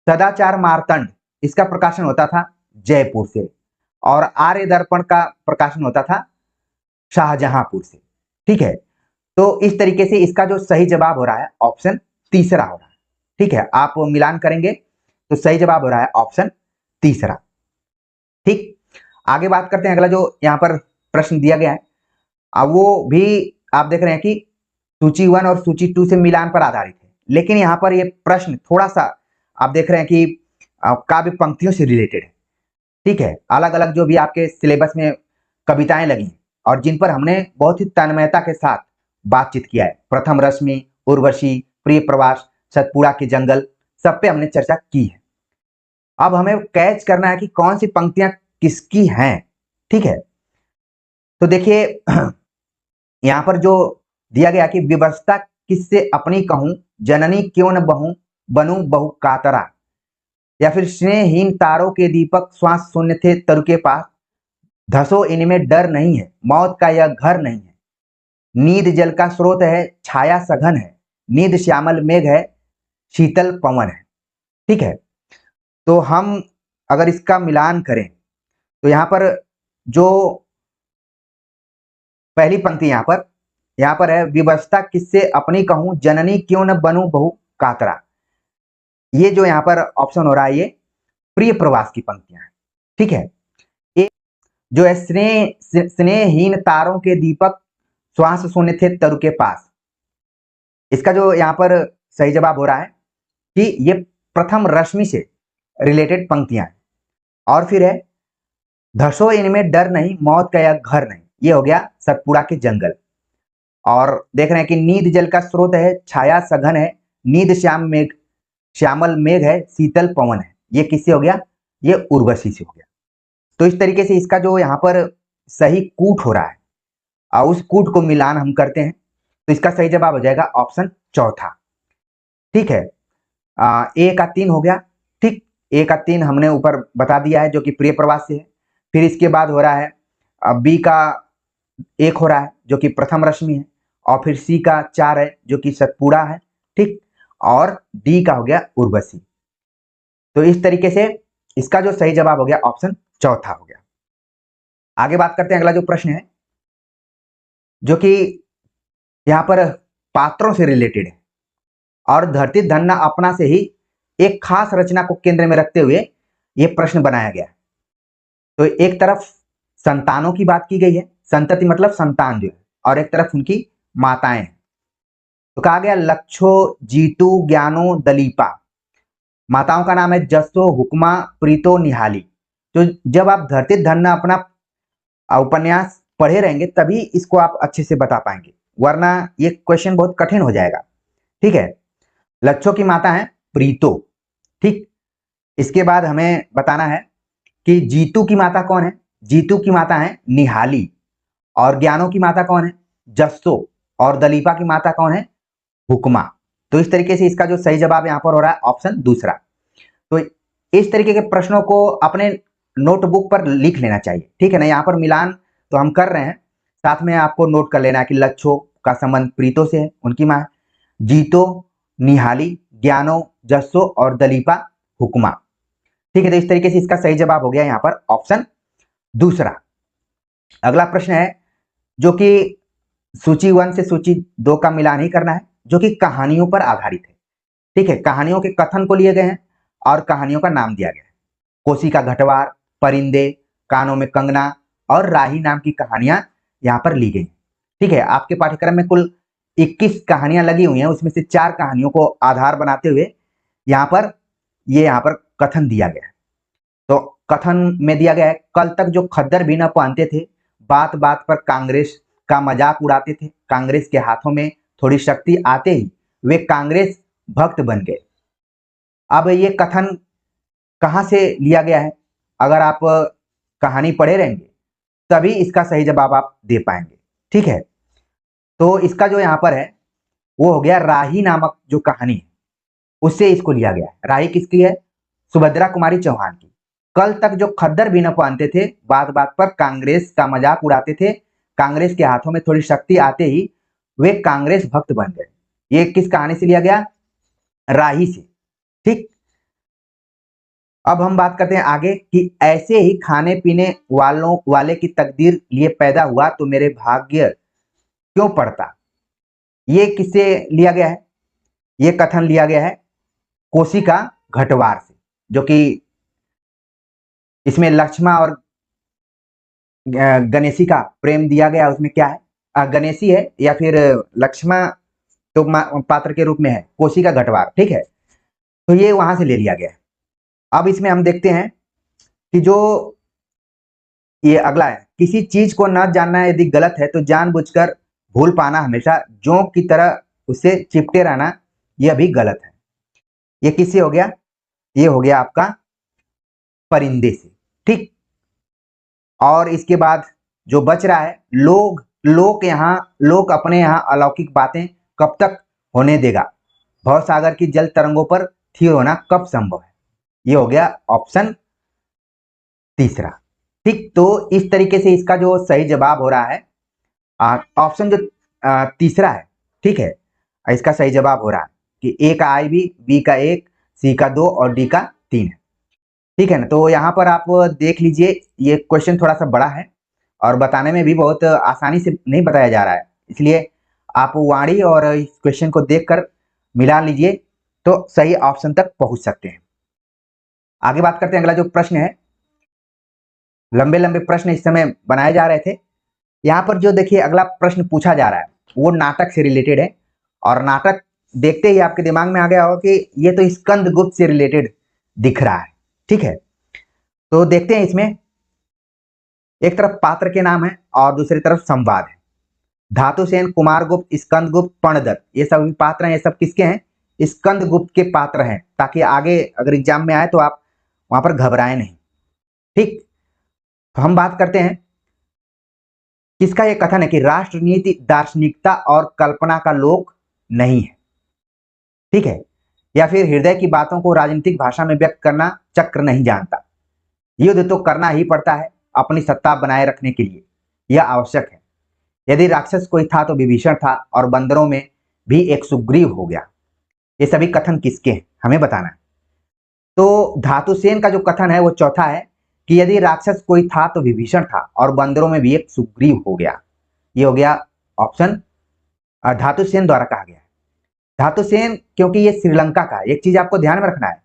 सदाचार मार्तंड, इसका प्रकाशन होता था जयपुर से। और आर्य दर्पण का प्रकाशन होता था शाहजहांपुर से। ठीक है, तो इस तरीके से इसका जो सही जवाब हो रहा है ऑप्शन तीसरा हो रहा है। ठीक है, आप मिलान करेंगे तो सही जवाब हो रहा है ऑप्शन तीसरा। ठीक, आगे बात करते हैं। अगला जो यहाँ पर प्रश्न दिया गया है वो भी आप देख रहे हैं कि सूची 1 और सूची 2 से मिलान पर आधारित है, लेकिन यहाँ पर ये प्रश्न थोड़ा सा आप देख रहे हैं कि काव्य पंक्तियों से रिलेटेड है। ठीक है, अलग अलग जो भी आपके सिलेबस में कविताएं लगी और जिन पर हमने बहुत ही तन्मयता के साथ बातचीत किया है, प्रथम रश्मि, उर्वशी, प्रिय प्रवास, सतपुड़ा के जंगल, सब पे हमने चर्चा की है। अब हमें कैच करना है कि कौन सी पंक्तियां किसकी हैं। ठीक है, तो देखिए यहाँ पर जो दिया गया कि व्यवस्था किससे अपनी कहूं, जननी क्यों न बहु बनूं बहु कातरा, या फिर स्नेहहीन तारों के दीपक श्वास शून्य थे तरु के पास, धसो इनमें डर नहीं है, मौत का यह घर नहीं है, नींद जल का स्रोत है, छाया सघन है, नींद श्यामल मेघ है, शीतल पवन है। ठीक है, तो हम अगर इसका मिलान करें तो यहाँ पर जो पहली पंक्ति यहाँ पर है, विवस्था किससे अपनी कहूं, जननी क्यों न बनूं बहु कातरा। ये जो यहाँ पर ऑप्शन हो रहा है ये प्रिय प्रवास की पंक्तियां हैं। ठीक है, एक जो है स्नेहहीन तारों के दीपक श्वास सोने थे तरु के पास, इसका जो यहाँ पर सही जवाब हो रहा है कि ये प्रथम रश्मि से रिलेटेड पंक्तियां हैं। और फिर है धसो इनमें डर नहीं मौत का यह घर नहीं, ये हो गया सतपुड़ा के जंगल। और देख रहे हैं कि नींद जल का स्रोत है, छाया सघन है, नींद श्यामल मेघ है, शीतल पवन है, ये किससे हो गया? ये उर्वशी से हो गया। तो इस तरीके से इसका जो यहाँ पर सही कूट हो रहा है और उस कूट को मिलान हम करते हैं, तो इसका सही जवाब हो जाएगा ऑप्शन चौथा। ठीक है, ए का 3 हो गया। ठीक, ए का 3 हमने ऊपर बता दिया है जो कि प्रिय प्रवास से है। फिर इसके बाद हो रहा है बी का 1 हो रहा है जो कि प्रथम रश्मि है, और फिर सी का 4 है जो कि सतपुड़ा है। ठीक, और डी का हो गया उर्वशी। तो इस तरीके से इसका जो सही जवाब हो गया ऑप्शन चौथा हो गया। आगे बात करते हैं, अगला जो प्रश्न है जो कि यहाँ पर पात्रों से रिलेटेड है, और धरती धन्ना अपना से ही एक खास रचना को केंद्र में रखते हुए यह प्रश्न बनाया गया है। तो एक तरफ संतानों की बात की गई है, संतति मतलब संतान जो है, और एक तरफ उनकी माताएं हैं। तो कहा गया लक्षो जीतू ज्ञानो दलीपा, माताओं का नाम है जसो हुक्मा प्रीतो निहाली। तो जब आप धरती धन्ना अपना उपन्यास पढ़े रहेंगे तभी इसको आप अच्छे से बता पाएंगे, वरना ये क्वेश्चन बहुत कठिन हो जाएगा। ठीक है, लक्षों की माता है प्रीतो। ठीक, इसके बाद हमें बताना है कि जीतू की माता कौन है? जीतू की माता है निहाली। और ज्ञानों की माता कौन है? जस्सो। और दलीपा की माता कौन है? हुक्मा। तो इस तरीके से इसका जो सही जवाब यहाँ पर हो रहा है ऑप्शन दूसरा। तो इस तरीके के प्रश्नों को अपने नोटबुक पर लिख लेना चाहिए। ठीक है ना, यहाँ पर मिलान तो हम कर रहे हैं, साथ में आपको नोट कर लेना है कि लक्षों का संबंध प्रीतो से है, उनकी माँ जीतो, निहाली, ज्ञानो, जस्सो और दलीपा हुक्मा। ठीक है, तो इस तरीके से इसका सही जवाब हो गया यहाँ पर ऑप्शन दूसरा। अगला प्रश्न है जो कि सूची 1 से सूची 2 का मिलान ही करना है, जो कि कहानियों पर आधारित है। ठीक है, कहानियों के कथन को लिए गए हैं और कहानियों का नाम दिया गया है। कोसी का घटवार, परिंदे, कानों में कंगना और राही नाम की कहानियां यहाँ पर ली गई। ठीक है, आपके पाठ्यक्रम में कुल 21 कहानियां लगी हुई हैं, उसमें से 4 कहानियों को आधार बनाते हुए यहाँ पर कथन दिया गया है। तो कथन में दिया गया है, कल तक जो खद्दर भी न पहनते थे, बात बात पर कांग्रेस का मजाक उड़ाते थे, कांग्रेस के हाथों में थोड़ी शक्ति आते ही वे कांग्रेस भक्त बन गए। अब ये कथन कहां से लिया गया है? अगर आप कहानी पढ़े रहेंगे तभी इसका सही जवाब आप दे पाएंगे। ठीक है, तो इसका जो यहाँ पर है वो हो गया राही नामक जो कहानी है उससे इसको लिया गया है। राही किसकी है? सुभद्रा कुमारी चौहान की। कल तक जो खद्दर भी न पहनते थे, बात बात पर कांग्रेस का मजाक उड़ाते थे, कांग्रेस के हाथों में थोड़ी शक्ति आते ही वे कांग्रेस भक्त बन गए। ये किस कहानी से लिया गया? राही से। ठीक, अब हम बात करते हैं आगे कि ऐसे ही खाने पीने वाले की तकदीर लिए पैदा हुआ तो मेरे भाग्य क्यों पड़ता। ये किससे लिया गया है? ये कथन लिया गया है कोसी का घटवार से, जो कि इसमें लक्ष्मा और गणेशी का प्रेम दिया गया। उसमें क्या है, गणेशी है या फिर लक्ष्मा तो पात्र के रूप में है, कोसी का घटवार। ठीक है, तो ये वहां से ले लिया गया है। अब इसमें हम देखते हैं कि जो ये अगला है, किसी चीज को न जानना यदि गलत है तो जानबूझकर भूल पाना, हमेशा जोंक की तरह उससे चिपटे रहना, यह भी गलत है। ये किससे हो गया? ये हो गया आपका परिंदे से। ठीक, और इसके बाद जो बच रहा है, लोक अपने यहाँ अलौकिक बातें कब तक होने देगा, भवसागर की जल तरंगों पर स्थिर होना कब संभव है। ये हो गया ऑप्शन तीसरा। ठीक, तो इस तरीके से इसका जो सही जवाब हो रहा है ऑप्शन जो तीसरा है। ठीक है, इसका सही जवाब हो रहा है कि ए का IB, बी का 1, सी का 2 और डी का 3 है। ठीक है ना, तो यहाँ पर आप देख लीजिए, ये क्वेश्चन थोड़ा सा बड़ा है और बताने में भी बहुत आसानी से नहीं बताया जा रहा है, इसलिए आप वाणी और इस क्वेश्चन को देखकर मिला लीजिए तो सही ऑप्शन तक पहुंच सकते हैं। आगे बात करते हैं, अगला जो प्रश्न है, लंबे लंबे प्रश्न इस समय बनाए जा रहे थे। यहाँ पर जो देखिए अगला प्रश्न पूछा जा रहा है वो नाटक से रिलेटेड है, और नाटक देखते ही आपके दिमाग में आ गया होगा कि ये तो स्कंदगुप्त से रिलेटेड दिख रहा है। ठीक है, तो देखते हैं, इसमें एक तरफ पात्र के नाम है और दूसरी तरफ संवाद है। धातुसेन, कुमारगुप्त, स्कंदगुप्त, पर्णदत्त, ये सभी पात्र हैं। ये सब किसके हैं? स्कंदगुप्त के पात्र हैं, ताकि आगे अगर एग्जाम में आए तो आप वहां पर घबराएं नहीं। ठीक, तो हम बात करते हैं किसका ये कथन है कि राष्ट्रनीति दार्शनिकता और कल्पना का लोक नहीं है। ठीक है, या फिर हृदय की बातों को राजनीतिक भाषा में व्यक्त करना चक्र नहीं जानता। युद्ध तो करना ही पड़ता है अपनी सत्ता बनाए रखने के लिए, यह आवश्यक है। यदि राक्षस कोई था तो विभीषण था, और बंदरों में भी एक सुग्रीव हो गया। ये सभी कथन किसके हैं, हमें बताना है। तो धातुसेन का जो कथन है वो चौथा है कि यदि राक्षस कोई था तो विभीषण था, और बंदरों में भी एक सुग्रीव हो गया। ये हो गया ऑप्शन धातुसेन द्वारा कहा गया है। धातुसेन क्योंकि ये श्रीलंका का है, एक चीज आपको ध्यान में रखना है,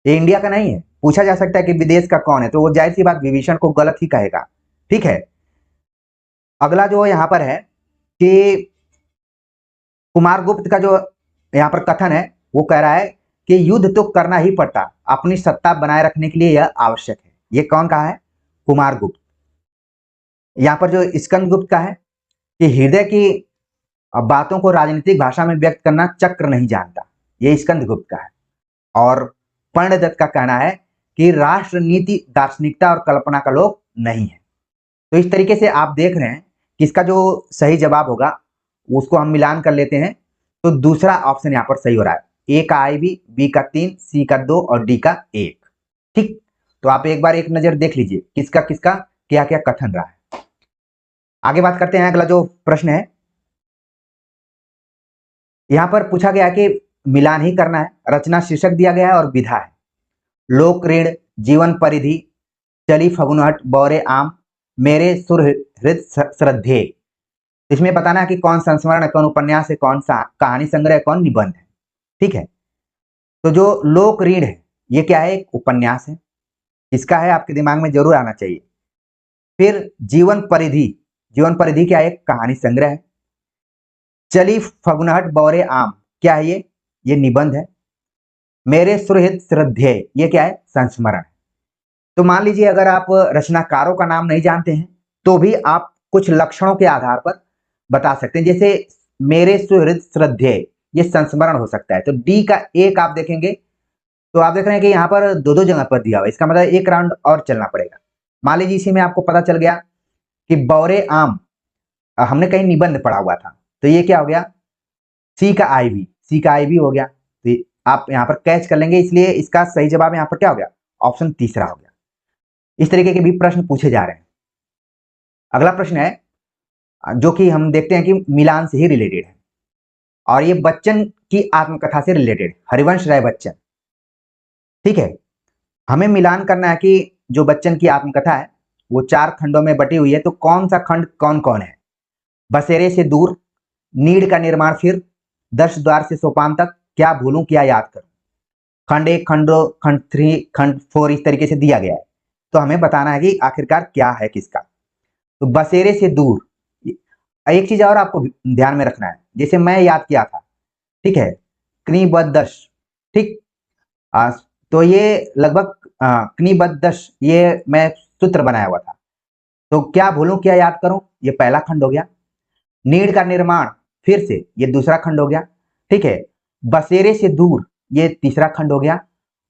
ये इंडिया का नहीं है। पूछा जा सकता है कि विदेश का कौन है, तो वो जाहिर सी बात विभीषण को गलत ही कहेगा। ठीक है, अगला जो यहाँ पर है कि कुमारगुप्त का जो यहाँ पर कथन है वो कह रहा है कि युद्ध तो करना ही पड़ता, अपनी सत्ता बनाए रखने के लिए यह आवश्यक है। ये कौन कहा है? कुमारगुप्त। यहाँ पर जो स्कंदगुप्त का है कि हृदय की बातों को राजनीतिक भाषा में व्यक्त करना चक्र नहीं जानता, ये स्कंदगुप्त का है। और पर्णदत्त का कहना है कि राष्ट्रनीति दार्शनिकता और कल्पना का लोक नहीं है। तो इस तरीके से आप देख रहे हैं कि इसका जो सही जवाब होगा उसको हम मिलान कर लेते हैं, तो दूसरा ऑप्शन यहाँ पर सही हो रहा है। ए का IB, बी का 3, सी का 2 और डी का 1। ठीक, तो आप एक बार एक नजर देख लीजिए किसका किसका क्या क्या कथन रहा है। आगे बात करते हैं, अगला जो प्रश्न है यहाँ पर पूछा गया कि मिलान ही करना है। रचना शीर्षक दिया गया है और विधा है। लोक ऋण, जीवन परिधि, चली फगुनहट, बौरे आम, मेरे सुहृद श्रद्धेय। इसमें बताना है कि कौन संस्मरण है, कौन उपन्यास है, कौन सा कहानी संग्रह है, कौन निबंध है। ठीक है, तो जो लोक ऋण है ये क्या है? एक उपन्यास है, इसका है आपके दिमाग में जरूर आना चाहिए। फिर जीवन परिधि, जीवन परिधि क्या है? एक कहानी संग्रह है। चली फगुनहट बौरे आम, क्या है ये निबंध है। मेरे सुहृद श्रद्धेय, ये क्या है? संस्मरण। तो मान लीजिए अगर आप रचनाकारों का नाम नहीं जानते हैं तो भी आप कुछ लक्षणों के आधार पर बता सकते हैं। जैसे मेरे सुहृद श्रद्धेय, ये संस्मरण हो सकता है। तो डी का 1 आप देखेंगे तो आप देख रहे हैं कि यहाँ पर दो जगह पर दिया हुआ है, इसका मतलब एक राउंड और चलना पड़ेगा। मान लीजिए इसी में आपको पता चल गया कि बौरे आम हमने कहीं निबंध पढ़ा हुआ था, तो ये क्या हो गया? सी का IB हो गया। तो आप यहाँ पर कैच कर लेंगे, इसलिए इसका सही जवाब यहाँ पर क्या हो गया? ऑप्शन तीसरा हो गया। इस तरीके के भी प्रश्न पूछे जा रहे हैं। अगला प्रश्न है जो कि हम देखते हैं कि मिलान से ही रिलेटेड है, और ये बच्चन की आत्मकथा से रिलेटेड, हरिवंश राय बच्चन। ठीक है, हमें मिलान करना है कि जो बच्चन की आत्मकथा है वो 4 खंडों में बटी हुई है, तो कौन सा खंड कौन कौन है? बसेरे से दूर, नीड़ का निर्माण, फिर 10 द्वार से सोपान तक, क्या भूलूं क्या याद करूं। खंड 1, खंड 2, खंड 3, खंड 4 इस तरीके से दिया गया है। तो हमें बताना है कि आखिरकार क्या है किसका। तो बसेरे से दूर, एक चीज और आपको ध्यान में रखना है, जैसे मैं याद किया था। ठीक है, क्निबद्दश। ठीक, तो ये लगभग क्निबद्दश ये मैं सूत्र बनाया हुआ था। तो क्या भूलूं क्या याद करूं, ये पहला खंड हो गया। नीड़ का निर्माण, फिर से ये दूसरा खंड हो गया। ठीक है, बसेरे से दूर, ये तीसरा खंड हो गया।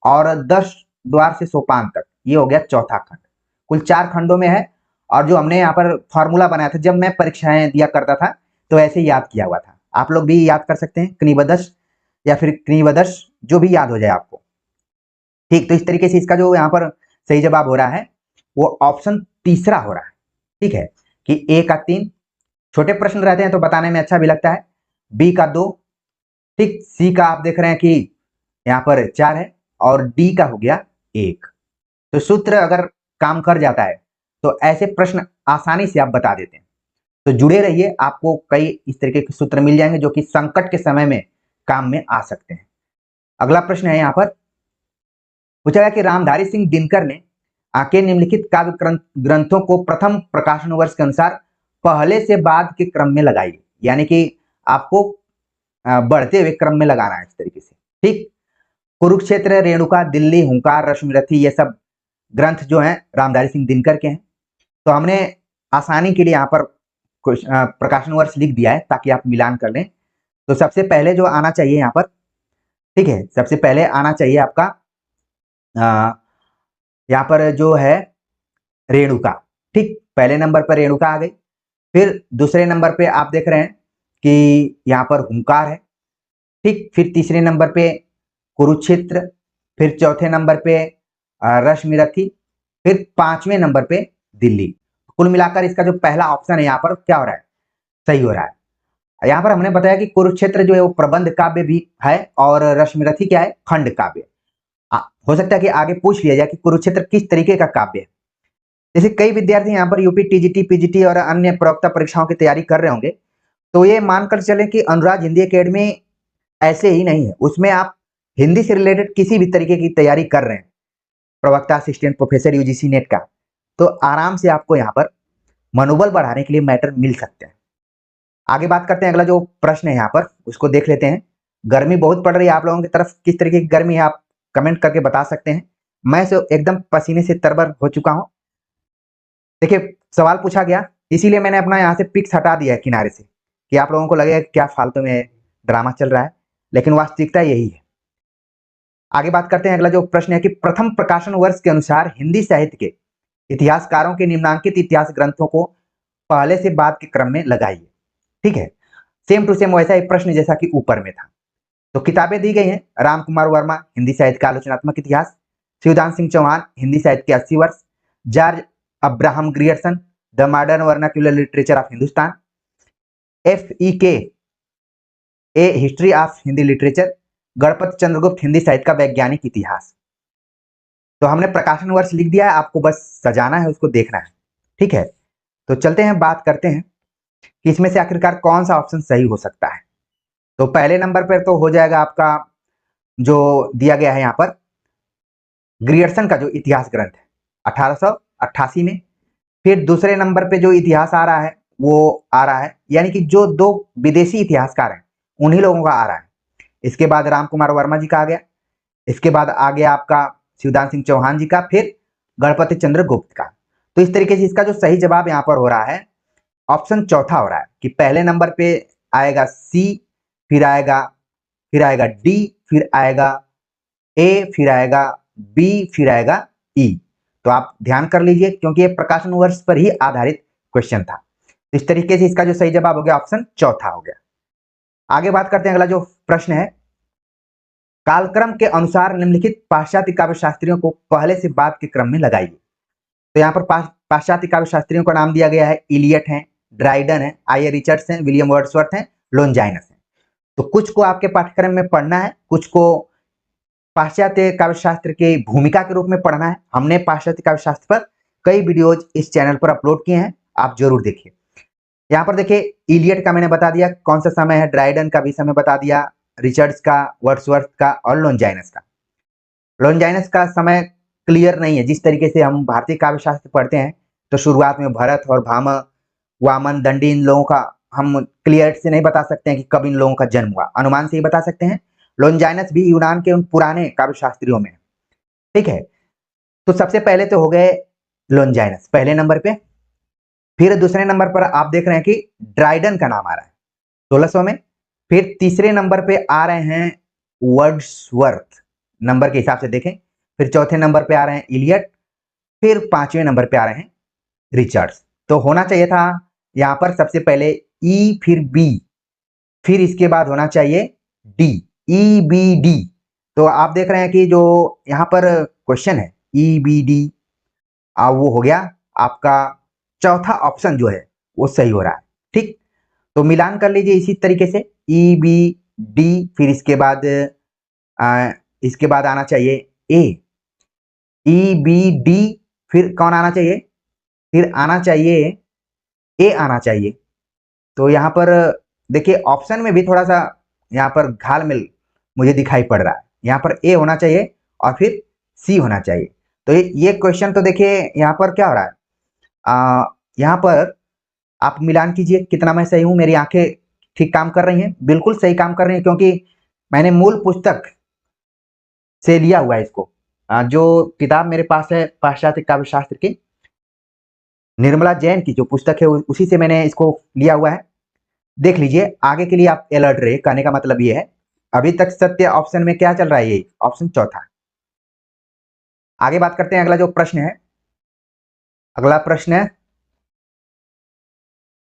और 10 द्वार से सोपान तक, ये हो गया चौथा खंड। कुल 4 खंडों में है। और जो हमने यहाँ पर फॉर्मूला बनाया था जब मैं परीक्षाएं दिया करता था, तो ऐसे ही याद किया हुआ था। आप लोग भी याद कर सकते हैं, क्निबदश या फिर क्निबदश, जो भी याद हो जाए आपको। ठीक, तो इस तरीके से इसका जो यहाँ पर सही जवाब हो रहा है वो ऑप्शन तीसरा हो रहा है। ठीक है, कि ए का 3, छोटे प्रश्न रहते हैं तो बताने में अच्छा भी लगता है। बी का 2, ठीक, सी का आप देख रहे हैं कि यहाँ पर 4 है, और डी का हो गया 1। तो सूत्र अगर काम कर जाता है तो ऐसे प्रश्न आसानी से आप बता देते हैं। तो जुड़े रहिए, आपको कई इस तरीके के सूत्र मिल जाएंगे जो कि संकट के समय में काम में आ सकते हैं। अगला प्रश्न है यहाँ पर पूछा गया कि रामधारी सिंह दिनकर ने के निम्नलिखित काव्य ग्रंथों को प्रथम प्रकाशन वर्ष के अनुसार पहले से बाद के क्रम में लगाई, यानी कि आपको बढ़ते हुए क्रम में लगाना है इस तरीके से। ठीक, कुरुक्षेत्र, रेणुका, दिल्ली, हुंकार, रश्मिरथी, ये सब ग्रंथ जो हैं रामधारी सिंह दिनकर के हैं। तो हमने आसानी के लिए यहाँ पर प्रकाशन वर्ष लिख दिया है ताकि आप मिलान कर लें। तो सबसे पहले जो आना चाहिए यहाँ पर, ठीक है, सबसे पहले आना चाहिए आपका यहाँ पर जो है रेणुका। ठीक, पहले नंबर पर रेणुका आ गई। फिर दूसरे नंबर पे आप देख रहे हैं कि यहाँ पर हुंकार है। ठीक, फिर तीसरे नंबर पे कुरुक्षेत्र, फिर चौथे नंबर पे रश्मिरथी, फिर पांचवें नंबर पे दिल्ली। कुल मिलाकर इसका जो पहला ऑप्शन है यहाँ पर क्या हो रहा है, सही हो रहा है। यहाँ पर हमने बताया कि कुरुक्षेत्र जो है वो प्रबंध काव्य भी है और रश्मिरथी क्या है, खंड काव्य। हो सकता है कि आगे पूछ लिया जाए कि कुरुक्षेत्र किस तरीके का काव्य है। जैसे कई विद्यार्थी यहाँ पर यूपी टीजीटी, पीजीटी और अन्य प्रवक्ता परीक्षाओं की तैयारी कर रहे होंगे, तो ये मानकर चले कि अनुराग हिंदी एकेडमी ऐसे ही नहीं है, उसमें आप हिंदी से रिलेटेड किसी भी तरीके की तैयारी कर रहे हैं, प्रवक्ता, असिस्टेंट प्रोफेसर, यूजीसी नेट का, तो आराम से आपको यहाँ पर मनोबल बढ़ाने के लिए मैटर मिल सकते हैं। आगे बात करते हैं, अगला जो प्रश्न है यहाँ पर उसको देख लेते हैं। गर्मी बहुत पड़ रही है आप लोगों की तरफ, किस तरीके की गर्मी है आप कमेंट करके बता सकते हैं। मैं तो एकदम पसीने से तरबतर हो चुका हूँ। देखिए, सवाल पूछा गया इसीलिए मैंने अपना यहाँ से पिक्स हटा दिया है किनारे से कि आप लोगों को लगेगा क्या फालतू में ड्रामा चल रहा है, लेकिन वास्तविकता यही है। आगे बात करते हैं, अगला जो प्रश्न है कि प्रथम प्रकाशन वर्ष के अनुसार हिंदी साहित्य के इतिहासकारों के निम्नांकित इतिहास ग्रंथों को पहले से बाद के क्रम में लगाइए। ठीक है, सेम टू सेम वैसा ही प्रश्न जैसा कि ऊपर में था। तो किताबें दी गई हैं, राम कुमार वर्मा, हिंदी साहित्य का आलोचनात्मक इतिहास, शिवदान सिंह चौहान, हिंदी साहित्य के 80 वर्ष, George Abraham Grierson, the modern vernacular literature of Hindustan, FEK, A history of Hindi literature, Ganpat Chandragupta, Hindi साहित्य का वैज्ञानिक इतिहास। तो हमने प्रकाशन वर्ष लिख दिया है, आपको बस सजाना है, उसको देखना है। ठीक है, तो चलते हैं, बात करते हैं कि इसमें से आखिरकार कौन सा ऑप्शन सही हो सकता है। तो पहले नंबर पर तो हो जाएगा आपका जो दिया गया है यहाँ पर ग्रियर्सन का जो इतिहास ग्रंथ है 1888 में। फिर दूसरे नंबर पे जो इतिहास आ रहा है वो आ रहा है, यानी कि जो दो विदेशी इतिहासकार हैं उन्हीं लोगों का आ रहा है। इसके बाद राम कुमार वर्मा जी का आ गया, इसके बाद आ गया आपका शिवदान सिंह चौहान जी का, फिर गणपति चंद्र गुप्त का। तो इस तरीके से इसका जो सही जवाब यहाँ पर हो रहा है ऑप्शन चौथा हो रहा है कि पहले नंबर पे आएगा C, फिर आएगा D, फिर आएगा A, फिर आएगा B, फिर आएगा E। तो आप ध्यान कर लीजिए क्योंकि ये प्रकाशन वर्ष पर ही आधारित क्वेश्चन था। इस तरीके से इसका जो सही जवाब हो गया ऑप्शन चौथा हो गया। आगे बात करते हैं, अगला जो प्रश्न है कालक्रम के अनुसार निम्नलिखित पाश्चात्य काव्य शास्त्रियों को पहले से बाद के क्रम में लगाइए। तो यहाँ पर पाश्चात्य काव्य शास्त्रियों का नाम दिया गया है, इलियट है, ड्राइडन है, I.A. रिचर्ड्स है, विलियम वर्ड्सवर्थ है, लोनजाइनस है। तो कुछ को आपके पाठ्यक्रम में पढ़ना है, कुछ को पाश्चात्य काव्य शास्त्र की भूमिका के रूप में पढ़ना है। हमने पाश्चात्य काव्य शास्त्र पर कई वीडियोज इस चैनल पर अपलोड किए हैं, आप जरूर देखिए। यहाँ पर देखिए, इलियट का मैंने बता दिया कौन सा समय है, ड्राइडन का भी समय बता दिया, रिचर्ड्स का, वर्ड्सवर्थ का और लोनजाइनस का। लोनजाइनस का समय क्लियर नहीं है, जिस तरीके से हम भारतीय काव्य शास्त्र पढ़ते हैं तो शुरुआत में भरत और भाम, वामन, दंडी, इन लोगों का हम क्लियर से नहीं बता सकते हैं कि कब इन लोगों का जन्म हुआ, अनुमान से ही बता सकते हैं। लोनजाइनस भी यूनान के उन पुराने काव्य शास्त्रियों में। ठीक है, तो सबसे पहले तो हो गए लोनजाइनस पहले नंबर पे। फिर दूसरे नंबर पर आप देख रहे हैं कि ड्राइडन का नाम आ रहा है 1600 में। फिर तीसरे नंबर पे आ रहे हैं वर्ड्सवर्थ, नंबर के हिसाब से देखें। फिर चौथे नंबर पे आ रहे हैं इलियट, फिर पांचवें नंबर पे आ रहे हैं रिचर्ड्स। तो होना चाहिए था यहाँ पर सबसे पहले E, फिर B, फिर इसके बाद होना चाहिए D, EBD। तो आप देख रहे हैं कि जो यहाँ पर क्वेश्चन है EBD, वो हो गया आपका चौथा ऑप्शन जो है वो सही हो रहा है। ठीक, तो मिलान कर लीजिए इसी तरीके से EBD, फिर इसके बाद आना चाहिए A, EBD, फिर कौन आना चाहिए, फिर आना चाहिए A आना चाहिए। तो यहाँ पर देखिए ऑप्शन में भी थोड़ा सा यहाँ पर घालमेल मुझे दिखाई पड़ रहा है। यहाँ पर ए होना चाहिए और फिर सी होना चाहिए। तो ये क्वेश्चन तो देखिए यहाँ पर क्या हो रहा है, यहाँ पर आप मिलान कीजिए कितना मैं सही हूं। मेरी आंखें ठीक काम कर रही हैं, बिल्कुल सही काम कर रही हैं, क्योंकि मैंने मूल पुस्तक से लिया हुआ है इसको। जो किताब मेरे पास है पाश्चात्य काव्य शास्त्र की, निर्मला जैन की जो पुस्तक है उसी से मैंने इसको लिया हुआ है। देख लीजिए, आगे के लिए आप अलर्ट रहे। कहने का मतलब ये है, अभी तक सत्य ऑप्शन में क्या चल रहा है, ये ऑप्शन चौथा। आगे बात करते हैं, अगला जो प्रश्न है, अगला प्रश्न है,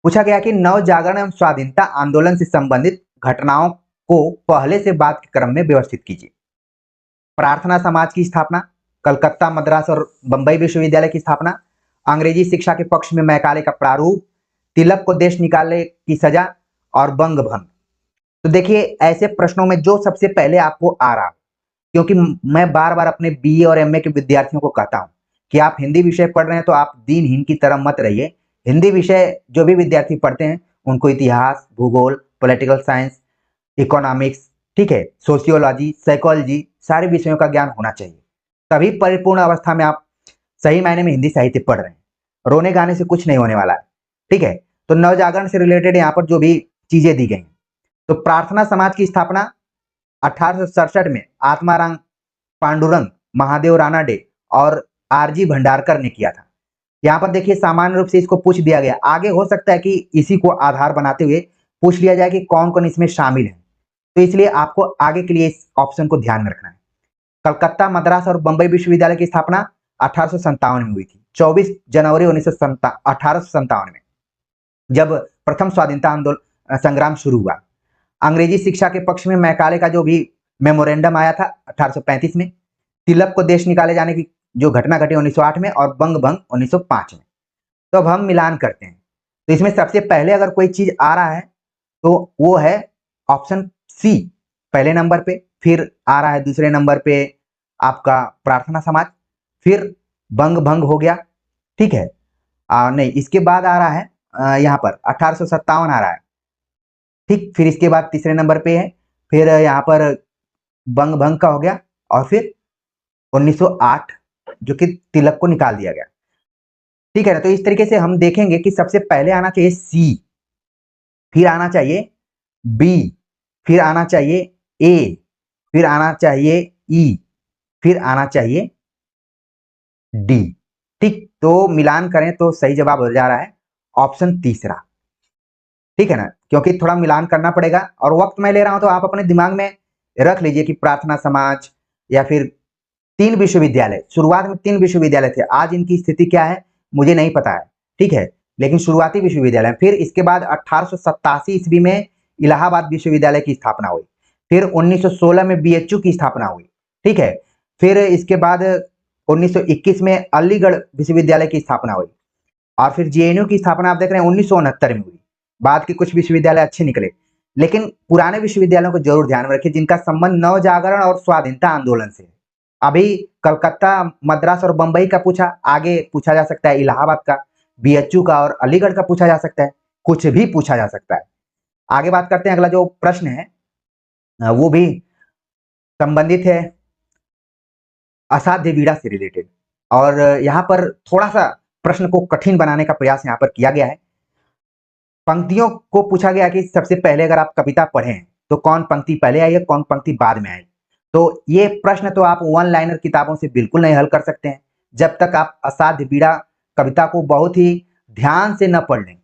पूछा गया कि नव जागरण एवं स्वाधीनता आंदोलन से संबंधित घटनाओं को पहले से बाद के क्रम में व्यवस्थित कीजिए। प्रार्थना समाज की स्थापना, कलकत्ता, मद्रास और बंबई विश्वविद्यालय की स्थापना, अंग्रेजी शिक्षा के पक्ष में मैकाले का प्रारूप, तिलक को देश निकालने की सजा और बंग भंग। तो देखिए, ऐसे प्रश्नों में जो सबसे पहले आपको आ रहा, क्योंकि मैं बार बार अपने बीए और एमए के विद्यार्थियों को कहता हूं कि आप हिंदी विषय पढ़ रहे हैं तो आप दीनहीन की तरह मत रहिए। हिंदी विषय जो भी विद्यार्थी पढ़ते हैं उनको इतिहास, भूगोल, पॉलिटिकल साइंस, इकोनॉमिक्स, ठीक है, सोशियोलॉजी, साइकोलॉजी, सारे विषयों का ज्ञान होना चाहिए। तभी परिपूर्ण अवस्था में आप सही मायने में हिंदी साहित्य पढ़ रहे हैं। रोने गाने से कुछ नहीं होने वाला है, ठीक है। तो नवजागरण से रिलेटेड यहाँ पर जो भी चीजें दी गई, तो प्रार्थना समाज की स्थापना 1867 में आत्माराम पांडुरंग, महादेव रानाडे और आरजी भंडारकर ने किया था। यहाँ पर देखिए, सामान्य रूप से इसको पूछ दिया गया। आगे हो सकता है कि इसी को आधार बनाते हुए पूछ लिया जाए कि कौन कौन इसमें शामिल है, तो इसलिए आपको आगे के लिए इस ऑप्शन को ध्यान में रखना है। कलकत्ता, मद्रास और बंबई विश्वविद्यालय की स्थापना 1857 में हुई थी, 24 जनवरी 1857 में, जब प्रथम स्वाधीनता आंदोलन संग्राम शुरू हुआ। अंग्रेजी शिक्षा के पक्ष में मैकाले का जो भी मेमोरेंडम आया था 1835 में, तिलक को देश निकाले जाने की जो घटना घटी 1908 में, और बंग भंग 1905 में। तो अब हम मिलान करते हैं। तो इसमें सबसे पहले अगर कोई चीज आ रहा है तो वो है ऑप्शन सी पहले नंबर पे, फिर आ रहा है दूसरे नंबर पे आपका प्रार्थना समाज, फिर बंग भंग हो गया, ठीक है। नहीं, इसके बाद आ रहा है यहाँ पर 1857 आ रहा है, ठीक। फिर इसके बाद तीसरे नंबर पे है, फिर यहाँ पर बंग भंग का हो गया, और फिर 1908 जो कि तिलक को निकाल दिया गया, ठीक है ना। तो इस तरीके से हम देखेंगे कि सबसे पहले आना चाहिए सी, फिर आना चाहिए बी, फिर आना चाहिए ए, फिर आना चाहिए ई, फिर आना चाहिए डी, ठीक। तो मिलान करें तो सही जवाब हो जा रहा है ऑप्शन तीसरा, ठीक है ना, क्योंकि थोड़ा मिलान करना पड़ेगा। और वक्त मैं ले रहा हूं तो आप अपने दिमाग में रख लीजिए कि प्रार्थना समाज या फिर 3 विश्वविद्यालय, शुरुआत में 3 विश्वविद्यालय थे, आज इनकी स्थिति क्या है मुझे नहीं पता है, ठीक है, लेकिन शुरुआती विश्वविद्यालय। फिर इसके बाद 1887 ईस्वी में इलाहाबाद विश्वविद्यालय की स्थापना हुई, फिर 1916 में बीएचयू की स्थापना हुई, ठीक है। फिर इसके बाद 1921 में अलीगढ़ विश्वविद्यालय की स्थापना हुई, और फिर जेएनयू की स्थापना आप देख रहे हैं 1969 में हुई। बाद के कुछ विश्वविद्यालय अच्छे निकले, लेकिन पुराने विश्वविद्यालयों को जरूर ध्यान में रखिए जिनका संबंध नव जागरण और स्वाधीनता आंदोलन से। अभी कलकत्ता, मद्रास और बंबई का पूछा, आगे पूछा जा सकता है इलाहाबाद का, बीएचयू का और अलीगढ़ का पूछा जा सकता है, कुछ भी पूछा जा सकता है। आगे बात करते हैं, अगला जो प्रश्न है वो भी संबंधित है असाध्य पीड़ा से रिलेटेड, और यहाँ पर थोड़ा सा प्रश्न को कठिन बनाने का प्रयास यहाँ पर किया गया है। पंक्तियों को पूछा गया कि सबसे पहले अगर आप कविता पढ़ें तो कौन पंक्ति पहले आई है, कौन पंक्ति बाद में आई। तो ये प्रश्न तो आप वन लाइनर किताबों से बिल्कुल नहीं हल कर सकते हैं जब तक आप असाध्य पीड़ा कविता को बहुत ही ध्यान से न पढ़ लें।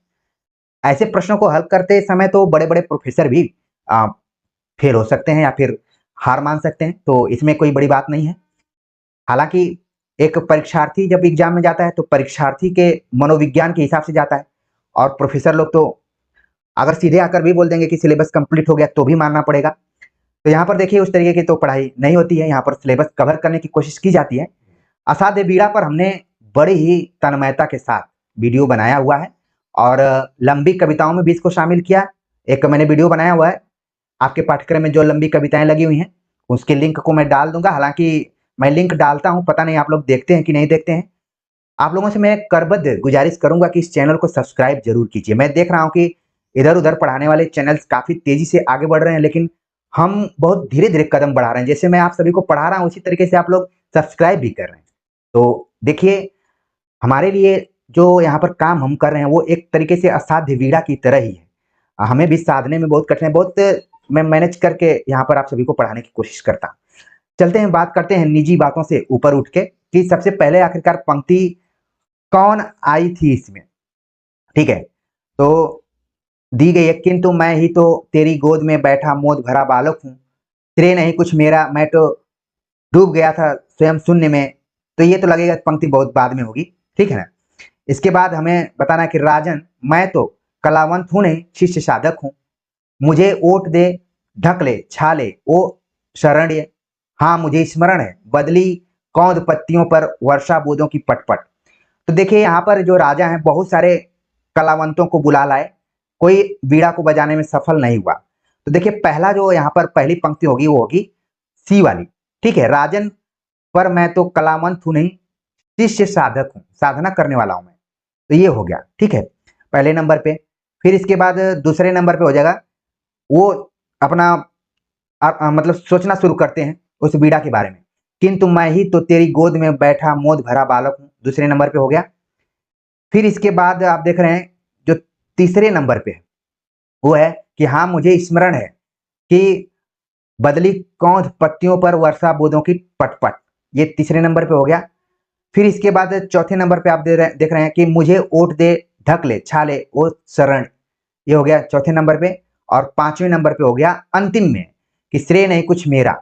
ऐसे प्रश्नों को हल करते समय तो बड़े बड़े प्रोफेसर भी फेल हो सकते हैं या फिर हार मान सकते हैं, तो इसमें कोई बड़ी बात नहीं है। हालांकि एक परीक्षार्थी जब एग्जाम में जाता है तो परीक्षार्थी के मनोविज्ञान के हिसाब से जाता है, और प्रोफेसर लोग तो अगर सीधे आकर भी बोल देंगे कि सिलेबस कंप्लीट हो गया तो भी मानना पड़ेगा। तो यहाँ पर देखिए, उस तरीके की तो पढ़ाई नहीं होती है, यहाँ पर सिलेबस कवर करने की कोशिश की जाती है। असाध्य पीड़ा पर हमने बड़ी ही तन्मयता के साथ वीडियो बनाया हुआ है, और लंबी कविताओं में भी इसको शामिल किया। एक मैंने वीडियो बनाया हुआ है, आपके पाठ्यक्रम में जो लंबी कविताएं लगी हुई हैं उसके लिंक को मैं डाल दूंगा। हालांकि मैं लिंक डालता हूं, पता नहीं आप लोग देखते हैं कि नहीं देखते हैं। आप लोगों से मैं करबद्ध गुजारिश करूंगा कि इस चैनल को सब्सक्राइब जरूर कीजिए। मैं देख रहा हूं कि इधर उधर पढ़ाने वाले चैनल्स काफी तेजी से आगे बढ़ रहे हैं, लेकिन हम बहुत धीरे धीरे कदम बढ़ा रहे हैं। जैसे मैं आप सभी को पढ़ा रहा हूँ उसी तरीके से आप लोग सब्सक्राइब भी कर रहे हैं। तो देखिए, हमारे लिए जो यहाँ पर काम हम कर रहे हैं वो एक तरीके से असाध्य वीणा की तरह ही है। हमें भी साधने में बहुत कठिन है, बहुत मैं मैनेज करके यहाँ पर आप सभी को पढ़ाने की कोशिश करता हूँ। चलते हैं, बात करते हैं निजी बातों से ऊपर उठ के कि सबसे पहले आखिरकार पंक्ति कौन आई थी इसमें। ठीक है, तो दी गई है, किंतु मैं ही तो तेरी गोद में बैठा मोद भरा बालक हूँ, श्रेय नहीं कुछ मेरा, मैं तो डूब गया था स्वयं शून्य में। तो ये तो लगेगा पंक्ति बहुत बाद में होगी, ठीक है ना। इसके बाद हमें बताना है कि राजन मैं तो कलावंत हूं नहीं, शिष्य साधक हूं, मुझे ओट दे ढक ले छाले ओ शरण्य, हाँ मुझे स्मरण है बदली कौंद पत्तियों पर वर्षा बूंदों की पटपट। तो देखिए, यहाँ पर जो राजा हैं बहुत सारे कलावंतों को बुला लाए, कोई वीणा को बजाने में सफल नहीं हुआ। तो देखिए, पहला जो यहाँ पर पहली पंक्ति होगी वो होगी सी वाली। ठीक है, राजन पर मैं तो कलावंत हूं नहीं, शिष्य साधक हूं, साधना करने वाला हूं मैं। तो ये हो गया, ठीक है, पहले नंबर पे। फिर इसके बाद दूसरे नंबर पे हो जाएगा, वो अपना मतलब सोचना शुरू करते हैं उस वीणा के बारे में, किंतु मैं ही तो तेरी गोद में बैठा मोद भरा बालक हूं, दूसरे नंबर पे हो गया। फिर इसके बाद आप देख रहे हैं जो तीसरे नंबर पे है वो है कि हाँ मुझे स्मरण है कि बदली कौंध पत्तियों पर वर्षा बूंदों की पटपट, ये तीसरे नंबर पे हो गया। फिर इसके बाद चौथे नंबर पे आप देख रहे हैं कि मुझे ओट दे ढक ले छाले ओ शरण, ये हो गया चौथे नंबर पे। और पांचवें नंबर पे हो गया अंतिम में कि श्रेय नहीं कुछ मेरा,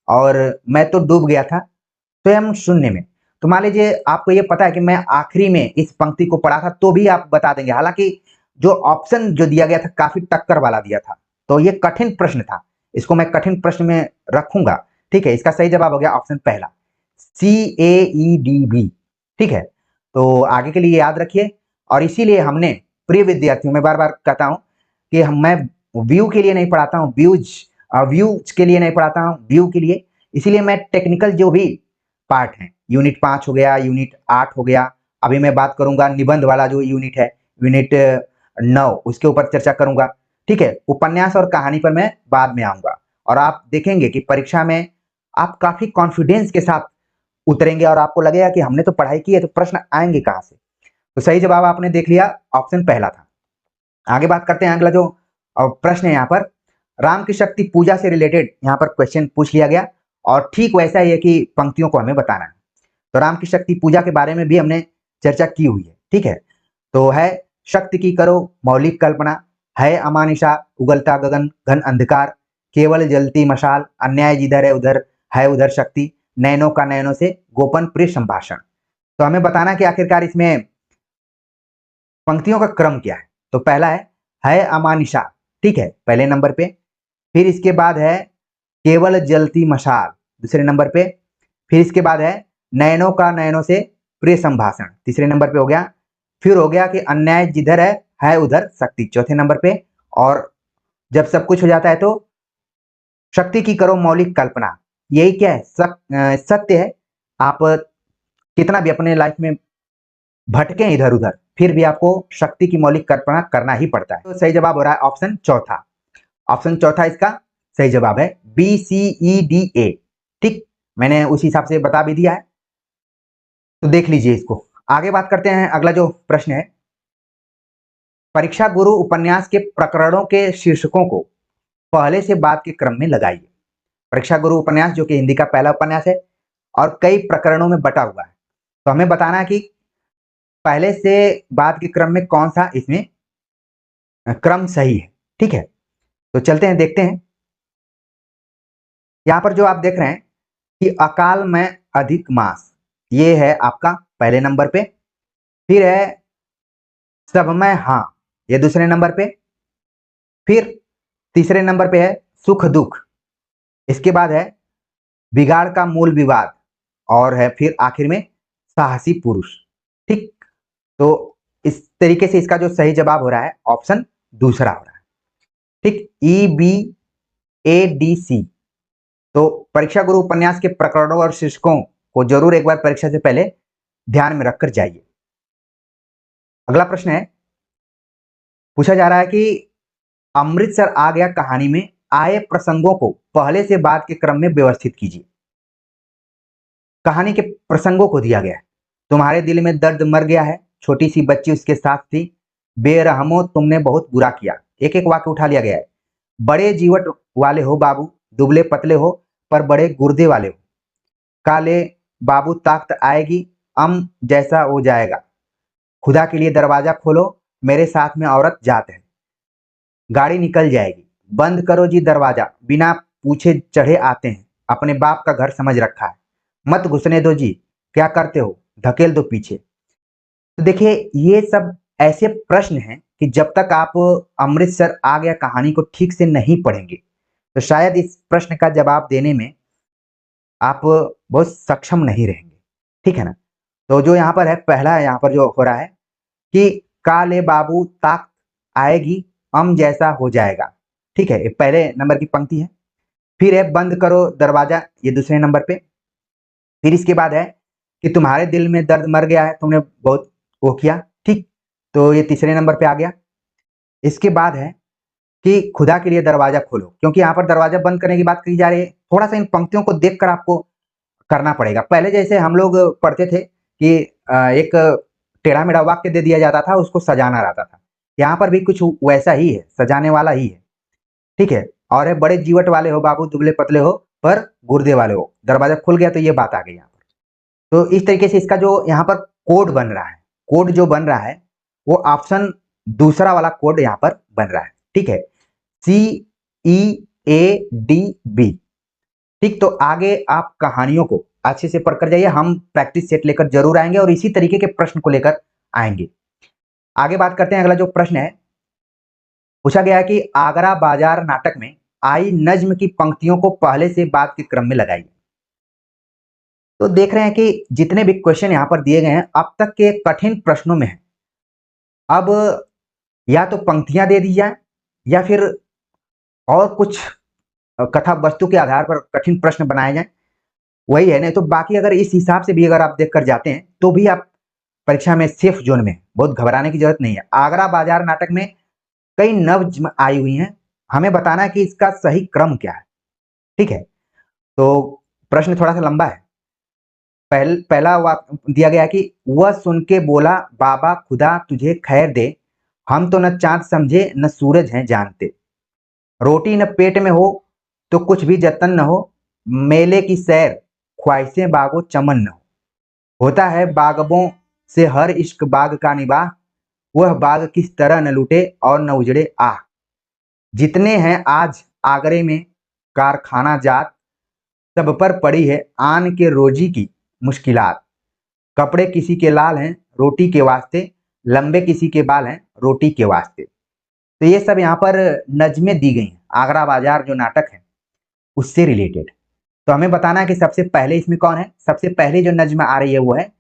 और मैं तो डूब गया था स्वयं शून्य में। तो मान लीजिए आपको ये पता है कि मैं आखिरी में इस पंक्ति को पढ़ा था तो भी आप बता देंगे, हालांकि जो ऑप्शन जो दिया गया था काफी टक्कर वाला दिया था, तो ये कठिन प्रश्न था, इसको मैं कठिन प्रश्न में रखूंगा। ठीक है, इसका सही जवाब हो गया ऑप्शन पहला, CAEDB। ठीक है, तो आगे के लिए याद रखिए। और इसीलिए हमने प्रिय विद्यार्थियों, मैं बार बार कहता हूं कि मैं व्यू के लिए नहीं पढ़ाता हूं, व्यूज के लिए नहीं पढ़ाता हूं, व्यू के लिए। इसीलिए मैं टेक्निकल जो भी पार्ट है, यूनिट 5 हो गया, यूनिट 8 हो गया, अभी मैं बात करूंगा निबंध वाला जो यूनिट है, यूनिट 9, उसके ऊपर चर्चा करूंगा। ठीक है, उपन्यास और कहानी पर मैं बाद में आऊंगा, और आप देखेंगे कि परीक्षा में आप काफी कॉन्फिडेंस के साथ उतरेंगे और आपको लगेगा कि हमने तो पढ़ाई की है तो प्रश्न आएंगे कहां से। तो सही जवाब आपने देख लिया, ऑप्शन पहला था। आगे बात करते हैं, अगला जो प्रश्न है यहाँ पर राम की शक्ति पूजा से रिलेटेड यहाँ पर क्वेश्चन पूछ लिया गया, और ठीक वैसा ही है कि पंक्तियों को हमें बताना है। तो राम की शक्ति पूजा के बारे में भी हमने चर्चा की हुई है। ठीक है, तो है शक्ति की करो मौलिक कल्पना, है अमानिशा उगलता गगन घन अंधकार, केवल जलती मशाल, अन्याय जिधर है उधर शक्ति, नैनों का नैनों से गोपन प्रिय संभाषण। तो हमें बताना कि आखिरकार इसमें पंक्तियों का क्रम क्या है। तो पहला है अमानिशा, ठीक है, पहले नंबर पे। फिर इसके बाद है केवल जलती मशाल, दूसरे नंबर पे। फिर इसके बाद है नैनों का नैनों से प्रिय संभाषण, तीसरे नंबर पे हो गया। फिर हो गया कि अन्याय जिधर है उधर शक्ति, चौथे नंबर पे। और जब सब कुछ हो जाता है तो शक्ति की करो मौलिक कल्पना, यही क्या है, सत्य है। आप कितना भी अपने लाइफ में भटके इधर उधर, फिर भी आपको शक्ति की मौलिक कल्पना करना ही पड़ता है। तो सही जवाब हो रहा है ऑप्शन चौथा, ऑप्शन चौथा इसका सही जवाब है, BCEDA। ठीक, मैंने उसी हिसाब से बता भी दिया है, तो देख लीजिए इसको। आगे बात करते हैं, अगला जो प्रश्न है, परीक्षा गुरु उपन्यास के प्रकरणों के शीर्षकों को पहले से बाद के क्रम में लगाइए। परीक्षा गुरु उपन्यास जो कि हिंदी का पहला उपन्यास है और कई प्रकरणों में बटा हुआ है, तो हमें बताना है कि पहले से बाद के क्रम में कौन सा इसमें क्रम सही है। ठीक है, तो चलते हैं देखते हैं। यहां पर जो आप देख रहे हैं कि अकाल में अधिक मास, ये है आपका पहले नंबर पे। फिर है सब में हाँ, ये दूसरे नंबर पे। फिर तीसरे नंबर पे है सुख दुख, इसके बाद है बिगाड़ का मूल विवाद, और है फिर आखिर में साहसी पुरुष। ठीक, तो इस तरीके से इसका जो सही जवाब हो रहा है ऑप्शन दूसरा हो रहा है। ठीक, EBADC। तो परीक्षा गुरु उपन्यास के प्रकरणों और शीर्षकों को जरूर एक बार परीक्षा से पहले ध्यान में रखकर जाइए। अगला प्रश्न है, पूछा जा रहा है कि अमृतसर आ गया कहानी में आए प्रसंगों को पहले से बाद के क्रम में व्यवस्थित कीजिए। कहानी के प्रसंगों को दिया गया है। तुम्हारे दिल में दर्द मर गया है, छोटी सी बच्ची उसके साथ थी, बेरहमो तुमने बहुत बुरा किया। एक एक वाक्य उठा लिया गया है। बड़े जीवट वाले हो बाबू, दुबले पतले हो पर बड़े गुर्दे वाले हो। काले बाबू ताकत आएगी, अम जैसा हो जाएगा। खुदा के लिए दरवाजा खोलो, मेरे साथ में औरत जात है। गाड़ी निकल जाएगी, बंद करो जी दरवाजा, बिना पूछे चढ़े आते हैं, अपने बाप का घर समझ रखा है, मत घुसने दो जी, क्या करते हो, धकेल दो पीछे। तो देखिए ये सब ऐसे प्रश्न हैं कि जब तक आप अमृतसर आ गया कहानी को ठीक से नहीं पढ़ेंगे तो शायद इस प्रश्न का जवाब देने में आप बहुत सक्षम नहीं रहेंगे, ठीक है ना। तो जो यहाँ पर है, पहला यहाँ पर जो हो रहा है कि काले बाबू ताक आएगी, अम जैसा हो जाएगा, ठीक है, ये पहले नंबर की पंक्ति है। फिर है बंद करो दरवाजा, ये दूसरे नंबर पे। फिर इसके बाद है कि तुम्हारे दिल में दर्द मर गया है, तुमने बहुत वो किया, ठीक, तो ये तीसरे नंबर पे आ गया। इसके बाद है कि खुदा के लिए दरवाजा खोलो, क्योंकि यहाँ पर दरवाजा बंद करने की बात कही जा रही है। थोड़ा सा इन पंक्तियों को देखकर आपको करना पड़ेगा। पहले जैसे हम लोग पढ़ते थे कि एक टेढ़ा मेढ़ा वाक्य दे दिया जाता था, उसको सजाना रहता था। यहाँ पर भी कुछ वैसा ही है, सजाने वाला ही है, ठीक है। और है बड़े जीवट वाले हो बाबू, दुबले पतले हो पर गुर्दे वाले हो। दरवाजा खुल गया तो ये बात आ गई यहाँ पर। तो इस तरीके से इसका जो यहाँ पर कोड बन रहा है, कोड जो बन रहा है वो ऑप्शन दूसरा वाला कोड यहाँ पर बन रहा है, ठीक है, CEADB, ठीक। तो आगे आप कहानियों को अच्छे से पढ़कर जाइए, हम प्रैक्टिस सेट लेकर जरूर आएंगे और इसी तरीके के प्रश्न को लेकर आएंगे। आगे बात करते हैं। अगला जो प्रश्न है पूछा गया है कि आगरा बाजार नाटक में आई नज्म की पंक्तियों को पहले से बाद के क्रम में लगाइए। तो देख रहे हैं कि जितने भी क्वेश्चन यहाँ पर दिए गए हैं अब तक के कठिन प्रश्नों में है। अब या तो पंक्तियां दे दी जाए या फिर और कुछ कथा वस्तु के आधार पर कठिन प्रश्न बनाए जाए, वही है। नहीं तो बाकी अगर इस हिसाब से भी अगर आप देख कर जाते हैं तो भी आप परीक्षा में सेफ जोन में, बहुत घबराने की जरूरत नहीं है। आगरा बाजार नाटक में कई नज्म आई हुई हैं, हमें बताना है कि इसका सही क्रम क्या है, ठीक है। तो प्रश्न थोड़ा सा लंबा है। पहला वाक्य दिया गया कि वह सुन के बोला बाबा खुदा तुझे खैर दे, हम तो न चांद समझे न सूरज हैं जानते। रोटी न पेट में हो तो कुछ भी जतन न हो, मेले की सैर ख्वाहिशें बागो चमन न हो। होता है बागबों से हर इश्क बाग का निबाह, वह बाग किस तरह न लूटे और न उजड़े आह। जितने हैं आज आगरे में कारखाना जात, सब पर पड़ी है आन के रोजी की मुश्किलात। कपड़े किसी के लाल हैं रोटी के वास्ते, लंबे किसी के बाल हैं रोटी के वास्ते। तो ये सब यहाँ पर नज्में दी गई हैं, आगरा बाजार जो नाटक है उससे रिलेटेड। तो हमें बताना है कि सबसे पहले इसमें कौन है। सबसे पहले जो नज्म आ रही है वो है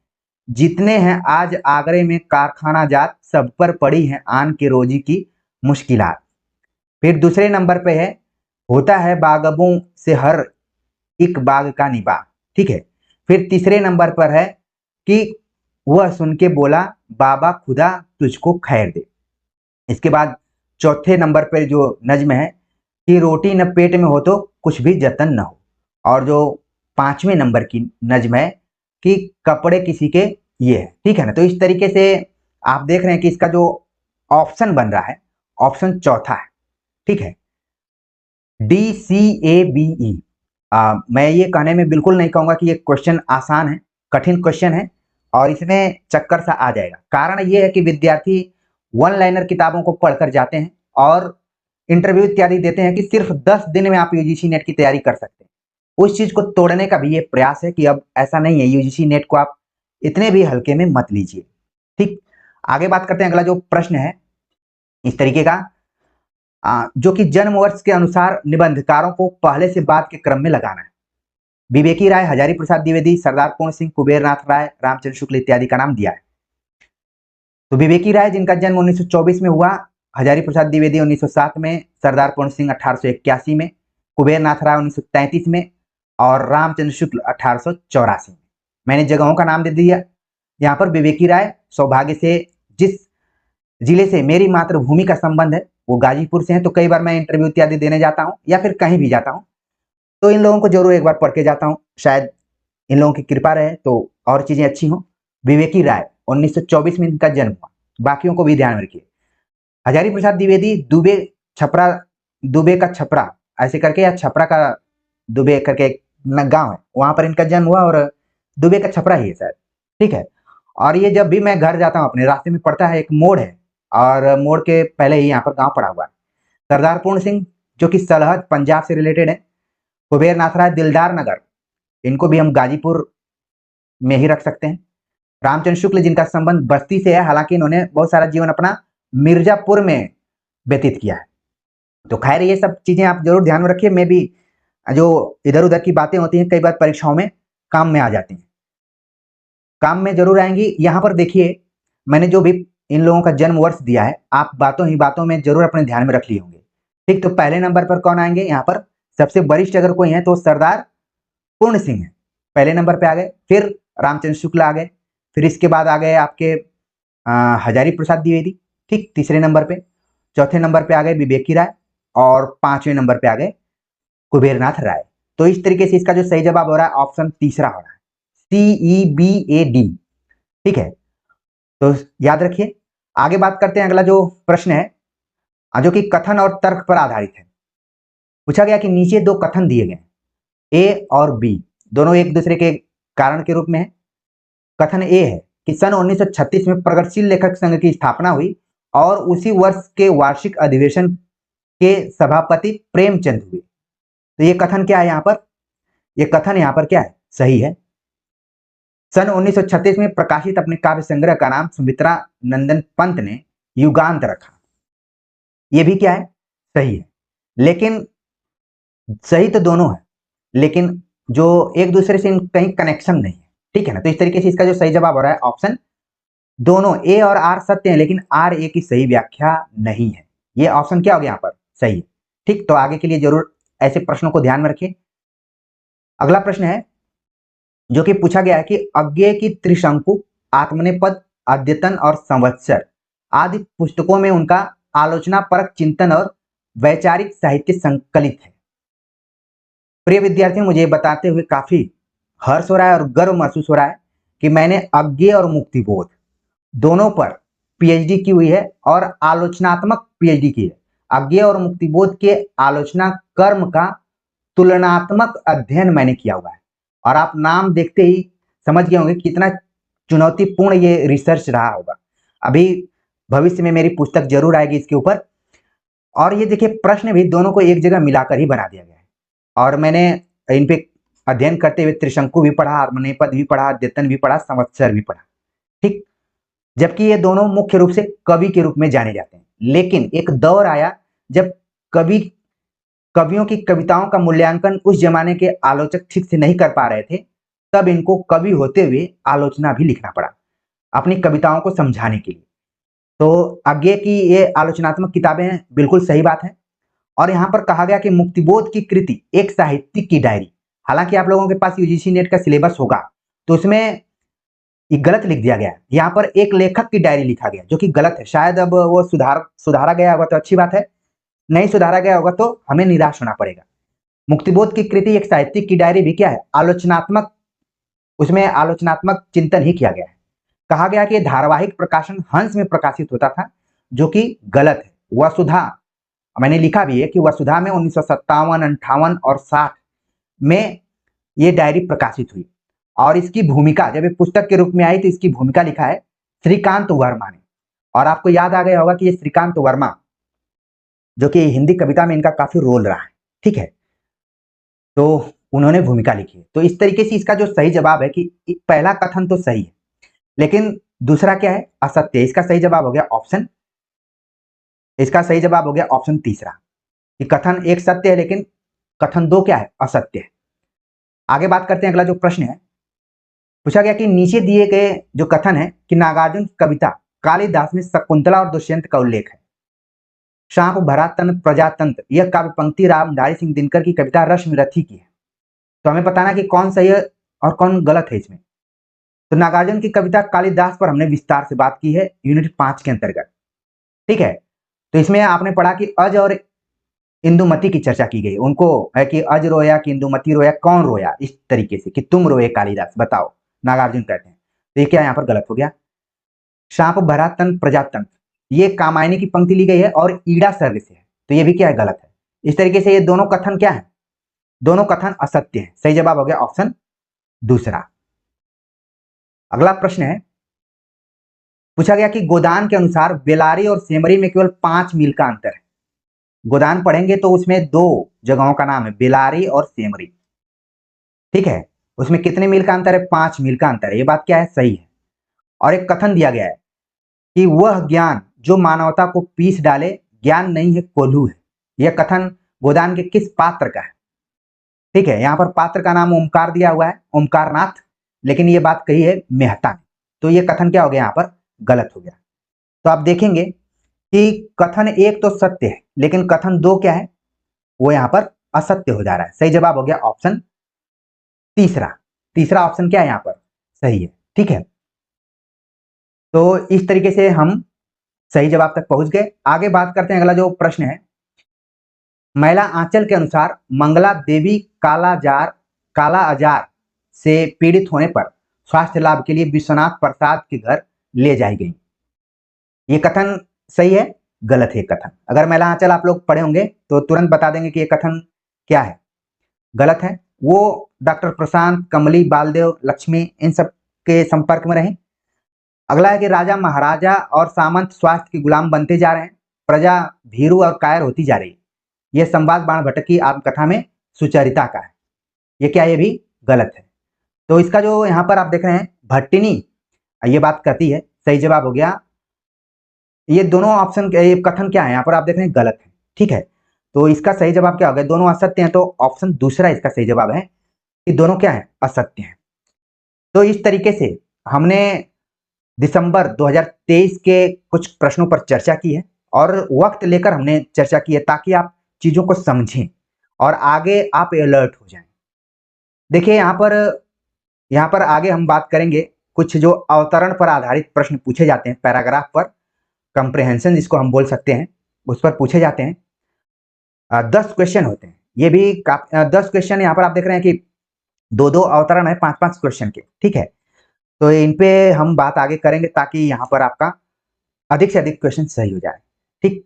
जितने हैं आज आगरे में कारखाना जात, सब पर पड़ी है आन के रोजी की मुश्किलात। फिर दूसरे नंबर पे है होता है बागबों से हर एक बाग का निबाह, ठीक है। फिर तीसरे नंबर पर है कि वह सुन के बोला बाबा खुदा तुझको खैर दे। इसके बाद चौथे नंबर पर जो नज्म है कि रोटी न पेट में हो तो कुछ भी जतन न हो। और जो पांचवें नंबर की नज्म है कि कपड़े किसी के ये है, ठीक है ना। तो इस तरीके से आप देख रहे हैं कि इसका जो ऑप्शन बन रहा है ऑप्शन चौथा है, ठीक है, DCABE। मैं ये कहने में बिल्कुल नहीं कहूंगा कि ये क्वेश्चन आसान है, कठिन क्वेश्चन है और इसमें चक्कर सा आ जाएगा। कारण ये है कि विद्यार्थी वन लाइनर किताबों को पढ़कर जाते हैं और इंटरव्यू इत्यादि देते हैं कि सिर्फ 10 दिन में आप यूजीसी नेट की तैयारी कर सकते हैं। उस चीज को तोड़ने का भी ये प्रयास है कि अब ऐसा नहीं है, यूजीसी नेट को आप इतने भी हल्के में मत लीजिए, ठीक। आगे बात करते हैं। अगला जो प्रश्न है इस तरीके का जो कि जन्म वर्ष के अनुसार निबंधकारों को पहले से बाद के क्रम में लगाना है। विवेकी राय, हजारी प्रसाद द्विवेदी, सरदार पूर्ण सिंह, कुबेरनाथ राय, रामचंद्र शुक्ल इत्यादि का नाम दिया है। तो विवेकी राय जिनका जन्म 1924 में हुआ, हजारी प्रसाद द्विवेदी 1907 में, सरदार पूर्ण सिंह 1881 में, कुबेरनाथ राय 1933 में और रामचंद्र शुक्ल 1884 में। मैंने जगहों का नाम दे दिया। यहाँ पर विवेकी राय, सौभाग्य से जिस जिले से मेरी मातृभूमि का संबंध है वो गाजीपुर से हैं, तो कई बार मैं इंटरव्यू इत्यादि देने जाता हूँ या फिर कहीं भी जाता हूँ, तो इन लोगों को जरूर एक बार पढ़ के जाता हूँ, शायद इन लोगों की कृपा रहे तो और चीजें अच्छी हों। विवेकी राय 1924 में इनका जन्म हुआ, बाकियों को भी ध्यान में रखिए। हजारी प्रसाद द्विवेदी दुबे छपरा, दुबे का छपरा ऐसे करके, या छपरा का दुबे करके एक गांव है, वहां पर इनका जन्म हुआ, और दुबे का छपरा ही है शायद, ठीक है। और ये जब भी मैं घर जाता हूँ अपने रास्ते में पड़ता है, एक मोड़ है, और मोड़ के पहले ही यहाँ पर गांव पड़ा हुआ है। सरदार पूर्ण सिंह जो कि सलहद पंजाब से रिलेटेड है। कुबेर नाथ राय दिलदार नगर, इनको भी हम गाजीपुर में ही रख सकते हैं। रामचंद्र शुक्ल जिनका संबंध बस्ती से है, हालांकि इन्होंने बहुत सारा जीवन अपना मिर्जापुर में व्यतीत किया है। तो खैर ये सब चीजें आप जरूर ध्यान में रखिए। मैं भी जो इधर उधर की बातें होती हैं कई बार परीक्षाओं में काम में आ जाती हैं, काम में जरूर आएंगी। यहाँ पर देखिए मैंने जो भी इन लोगों का जन्म वर्ष दिया है, आप बातों ही बातों में जरूर अपने ध्यान में रख लिए होंगे, ठीक। तो पहले नंबर पर कौन आएंगे, यहाँ पर सबसे वरिष्ठ अगर कोई है तो सरदार पूर्ण सिंह है, पहले नंबर पे आ गए। फिर रामचंद्र शुक्ल आ गए, फिर इसके बाद आ गए आपके हजारी प्रसाद द्विवेदी, ठीक, तीसरे नंबर पे। चौथे नंबर पे आ गए विवेकी राय, और पांचवें नंबर पे आ गए कुबेरनाथ राय। तो इस तरीके से इसका जो सही जवाब हो रहा है ऑप्शन तीसरा हो रहा है, CEBAD, ठीक है। तो याद रखिए। आगे बात करते हैं, अगला जो प्रश्न है जो कि कथन और तर्क पर आधारित है। पूछा गया कि नीचे दो कथन दिए गए, ए और बी, दोनों एक दूसरे के कारण के रूप में है। कथन ए है कि सन 1936 में प्रगतिशील लेखक संघ की स्थापना हुई और उसी वर्ष के वार्षिक अधिवेशन के सभापति प्रेमचंद हुए। तो ये कथन क्या है यहाँ पर, ये कथन यहाँ पर क्या है, सही है। सन 1936 में प्रकाशित अपने काव्य संग्रह का नाम सुमित्रा नंदन पंत ने युगांत रखा, ये भी क्या है, सही है। लेकिन सही तो दोनों है, लेकिन जो एक दूसरे से कहीं कनेक्शन नहीं है, ठीक है ना। तो इस तरीके से इसका जो सही जवाब हो रहा है ऑप्शन, दोनों ए और आर सत्य है, लेकिन आर ए की सही व्याख्या नहीं है। ये ऑप्शन क्या हो गया यहाँ पर, सही है, ठीक। तो आगे के लिए जरूर ऐसे प्रश्नों को ध्यान में रखिए। अगला प्रश्न है जो कि पूछा गया है कि अज्ञेय की त्रिशंकु, आत्मनेपद, अद्यतन और संवत्सर आदि पुस्तकों में उनका आलोचना परक चिंतन और वैचारिक साहित्य संकलित है। प्रिय विद्यार्थियों, मुझे बताते हुए काफी हर्ष हो रहा है और गर्व महसूस हो रहा है कि मैंने अज्ञेय और मुक्तिबोध दोनों पर पीएचडी की हुई है और आलोचनात्मक पीएचडी की है। अज्ञेय और मुक्तिबोध के आलोचना कर्म का तुलनात्मक अध्ययन मैंने किया हुआ है, और आप नाम देखते ही समझ गए होंगे कितना चुनौतीपूर्ण ये रिसर्च रहा होगा। अभी भविष्य में मेरी पुस्तक जरूर आएगी इसके ऊपर। और ये देखिए प्रश्न भी दोनों को एक जगह मिलाकर ही बना दिया गया है, और मैंने इन पे अध्ययन करते हुए त्रिशंकु भी पढ़ा, आत्मनेपद भी पढ़ा, अद्यतन भी पढ़ा, संवत्सर भी पढ़ा, ठीक। जबकि ये दोनों मुख्य रूप से कवि के रूप में जाने जाते हैं, लेकिन एक दौर आया जब कवियों की कविताओं का मूल्यांकन उस जमाने के आलोचक ठीक से नहीं कर पा रहे थे, तब इनको कवि होते हुए आलोचना भी लिखना पड़ा अपनी कविताओं को समझाने के लिए। तो आगे की ये आलोचनात्मक किताबें हैं, बिल्कुल सही बात है। और यहाँ पर कहा गया कि मुक्तिबोध की कृति एक साहित्यिक की डायरी, हालांकि आप लोगों के पास यूजीसी नेट का सिलेबस होगा तो उसमें ये गलत लिख दिया गया है। यहाँ पर एक लेखक की डायरी लिखा गया जो कि गलत है। शायद अब वो सुधारा गया होगा तो अच्छी बात है, नहीं सुधारा गया होगा तो हमें निराश होना पड़ेगा। मुक्तिबोध की कृति एक साहित्यिक की डायरी भी क्या है, आलोचनात्मक, उसमें आलोचनात्मक चिंतन ही किया गया है। कहा गया कि धारावाहिक प्रकाशन हंस में प्रकाशित होता था, जो कि गलत है। वसुधा, मैंने लिखा भी है कि वसुधा में 1957, 58 और 60 में ये डायरी प्रकाशित हुई, और इसकी भूमिका जब ये पुस्तक के रूप में आई तो इसकी भूमिका लिखा है श्रीकांत वर्मा ने। और आपको याद आ गया होगा कि ये श्रीकांत वर्मा जो कि हिंदी कविता में इनका काफी रोल रहा है, ठीक है, तो उन्होंने भूमिका लिखी है। तो इस तरीके से इसका जो सही जवाब है कि पहला कथन तो सही है, लेकिन दूसरा क्या है, असत्य। इसका सही जवाब हो गया ऑप्शन, इसका सही जवाब हो गया ऑप्शन तीसरा, कि कथन एक सत्य है लेकिन कथन दो क्या है, असत्य है। आगे बात करते हैं, अगला जो प्रश्न है पूछा गया कि नीचे दिए गए जो कथन है कि नागार्जुन की कविता कालिदास में शकुंतला और दुष्यंत का उल्लेख है। शाप भरा तन प्रजातंत्र, यह काव्य पंक्ति रामधारी सिंह दिनकर की कविता रश्मिरथी की है। तो हमें बताना कि कौन सही है और कौन गलत है इसमें। तो नागार्जुन की कविता कालिदास पर हमने विस्तार से बात की है यूनिट 5 के अंतर्गत, ठीक है। तो इसमें आपने पढ़ा कि अज और इंदुमती की चर्चा की गई, उनको है कि अज रोया कि इंदुमती रोया, कौन रोया, इस तरीके से कि तुम रोए कालिदास, बताओ, नागार्जुन कहते हैं। तो ये क्या यहाँ पर गलत हो गया। सांप भरा तन प्रजातंत्र, ये कामायनी की पंक्ति ली गई है और ईड़ा सर्व से है, तो ये भी क्या है, गलत है। इस तरीके से ये दोनों कथन क्या है, दोनों कथन असत्य है। सही जवाब हो गया ऑप्शन दूसरा। अगला प्रश्न है, पूछा गया कि गोदान के अनुसार बेलारी और सेमरी में केवल 5 मील का अंतर है। गोदान पढ़ेंगे तो उसमें 2 जगहों का नाम है, बेलारी और सेमरी, ठीक है। उसमें कितने मील का अंतर है, 5 मील का अंतर है। ये बात क्या है, सही है। और एक कथन दिया गया है कि वह ज्ञान जो मानवता को पीस डाले, ज्ञान नहीं है कोल्हू है। यह कथन गोदान के किस पात्र का है, ठीक है। यहाँ पर पात्र का नाम ओमकार दिया हुआ है, ओमकारनाथ, लेकिन ये बात कही है मेहता ने, तो ये कथन क्या हो गया, यहाँ पर गलत हो गया। तो आप देखेंगे कि कथन एक तो सत्य है, लेकिन कथन 2 क्या है, वो यहाँ पर असत्य हो जा रहा है। सही जवाब हो गया ऑप्शन तीसरा। तीसरा ऑप्शन क्या है यहाँ पर, सही है, ठीक है। तो इस तरीके से हम सही जवाब तक पहुंच गए। आगे बात करते हैं, अगला जो प्रश्न है, महिला आंचल के अनुसार मंगला देवी काला अजार से पीड़ित होने पर स्वास्थ्य लाभ के लिए विश्वनाथ प्रसाद के घर ले जाई गई। ये कथन सही है, गलत है कथन। अगर महिला आंचल आप लोग पढ़े होंगे तो तुरंत बता देंगे कि ये कथन क्या है, गलत है। वो डॉक्टर प्रशांत, कमली, बालदेव, लक्ष्मी, इन सब के संपर्क में रहे। अगला है कि राजा महाराजा और सामंत स्वास्थ्य के गुलाम बनते जा रहे हैं, प्रजा भीरू और कायर होती जा रही है। यह संवाद बाण भट्ट की आत्मकथा में सुचरिता का है। ये क्या, ये भी गलत है। तो इसका जो यहाँ पर आप देख रहे हैं भट्टिनी, ये बात कहती है, सही जवाब हो गया। ये दोनों ऑप्शन, ये कथन क्या है यहाँ पर आप देख रहे हैं, गलत है, ठीक है। तो इसका सही जवाब क्या हो गया, दोनों असत्य हैं, तो ऑप्शन दूसरा इसका सही जवाब है कि दोनों क्या है, असत्य हैं। तो इस तरीके से हमने दिसंबर 2023 के कुछ प्रश्नों पर चर्चा की है और वक्त लेकर हमने चर्चा की है, ताकि आप चीजों को समझें और आगे आप अलर्ट हो जाएं। देखिए यहाँ पर आगे हम बात करेंगे कुछ जो अवतरण पर आधारित प्रश्न पूछे जाते हैं, पैराग्राफ पर, कंप्रिहेंशन जिसको हम बोल सकते हैं, उस पर पूछे जाते हैं। 10 क्वेश्चन होते हैं, ये भी 10 क्वेश्चन यहाँ पर आप देख रहे हैं कि 2-2 अवतरण है 5-5 क्वेश्चन के, ठीक है। तो इन पे हम बात आगे करेंगे ताकि यहाँ पर आपका अधिक से अधिक क्वेश्चन सही हो जाए, ठीक।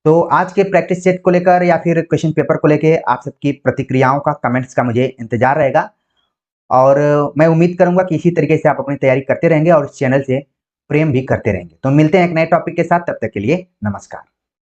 तो आज के प्रैक्टिस सेट को लेकर या फिर क्वेश्चन पेपर को लेकर आप सबकी प्रतिक्रियाओं का, कमेंट्स का मुझे इंतजार रहेगा और मैं उम्मीद करूंगा कि इसी तरीके से आप अपनी तैयारी करते रहेंगे और इस चैनल से प्रेम भी करते रहेंगे। तो मिलते हैं एक नए टॉपिक के साथ, तब तक के लिए नमस्कार।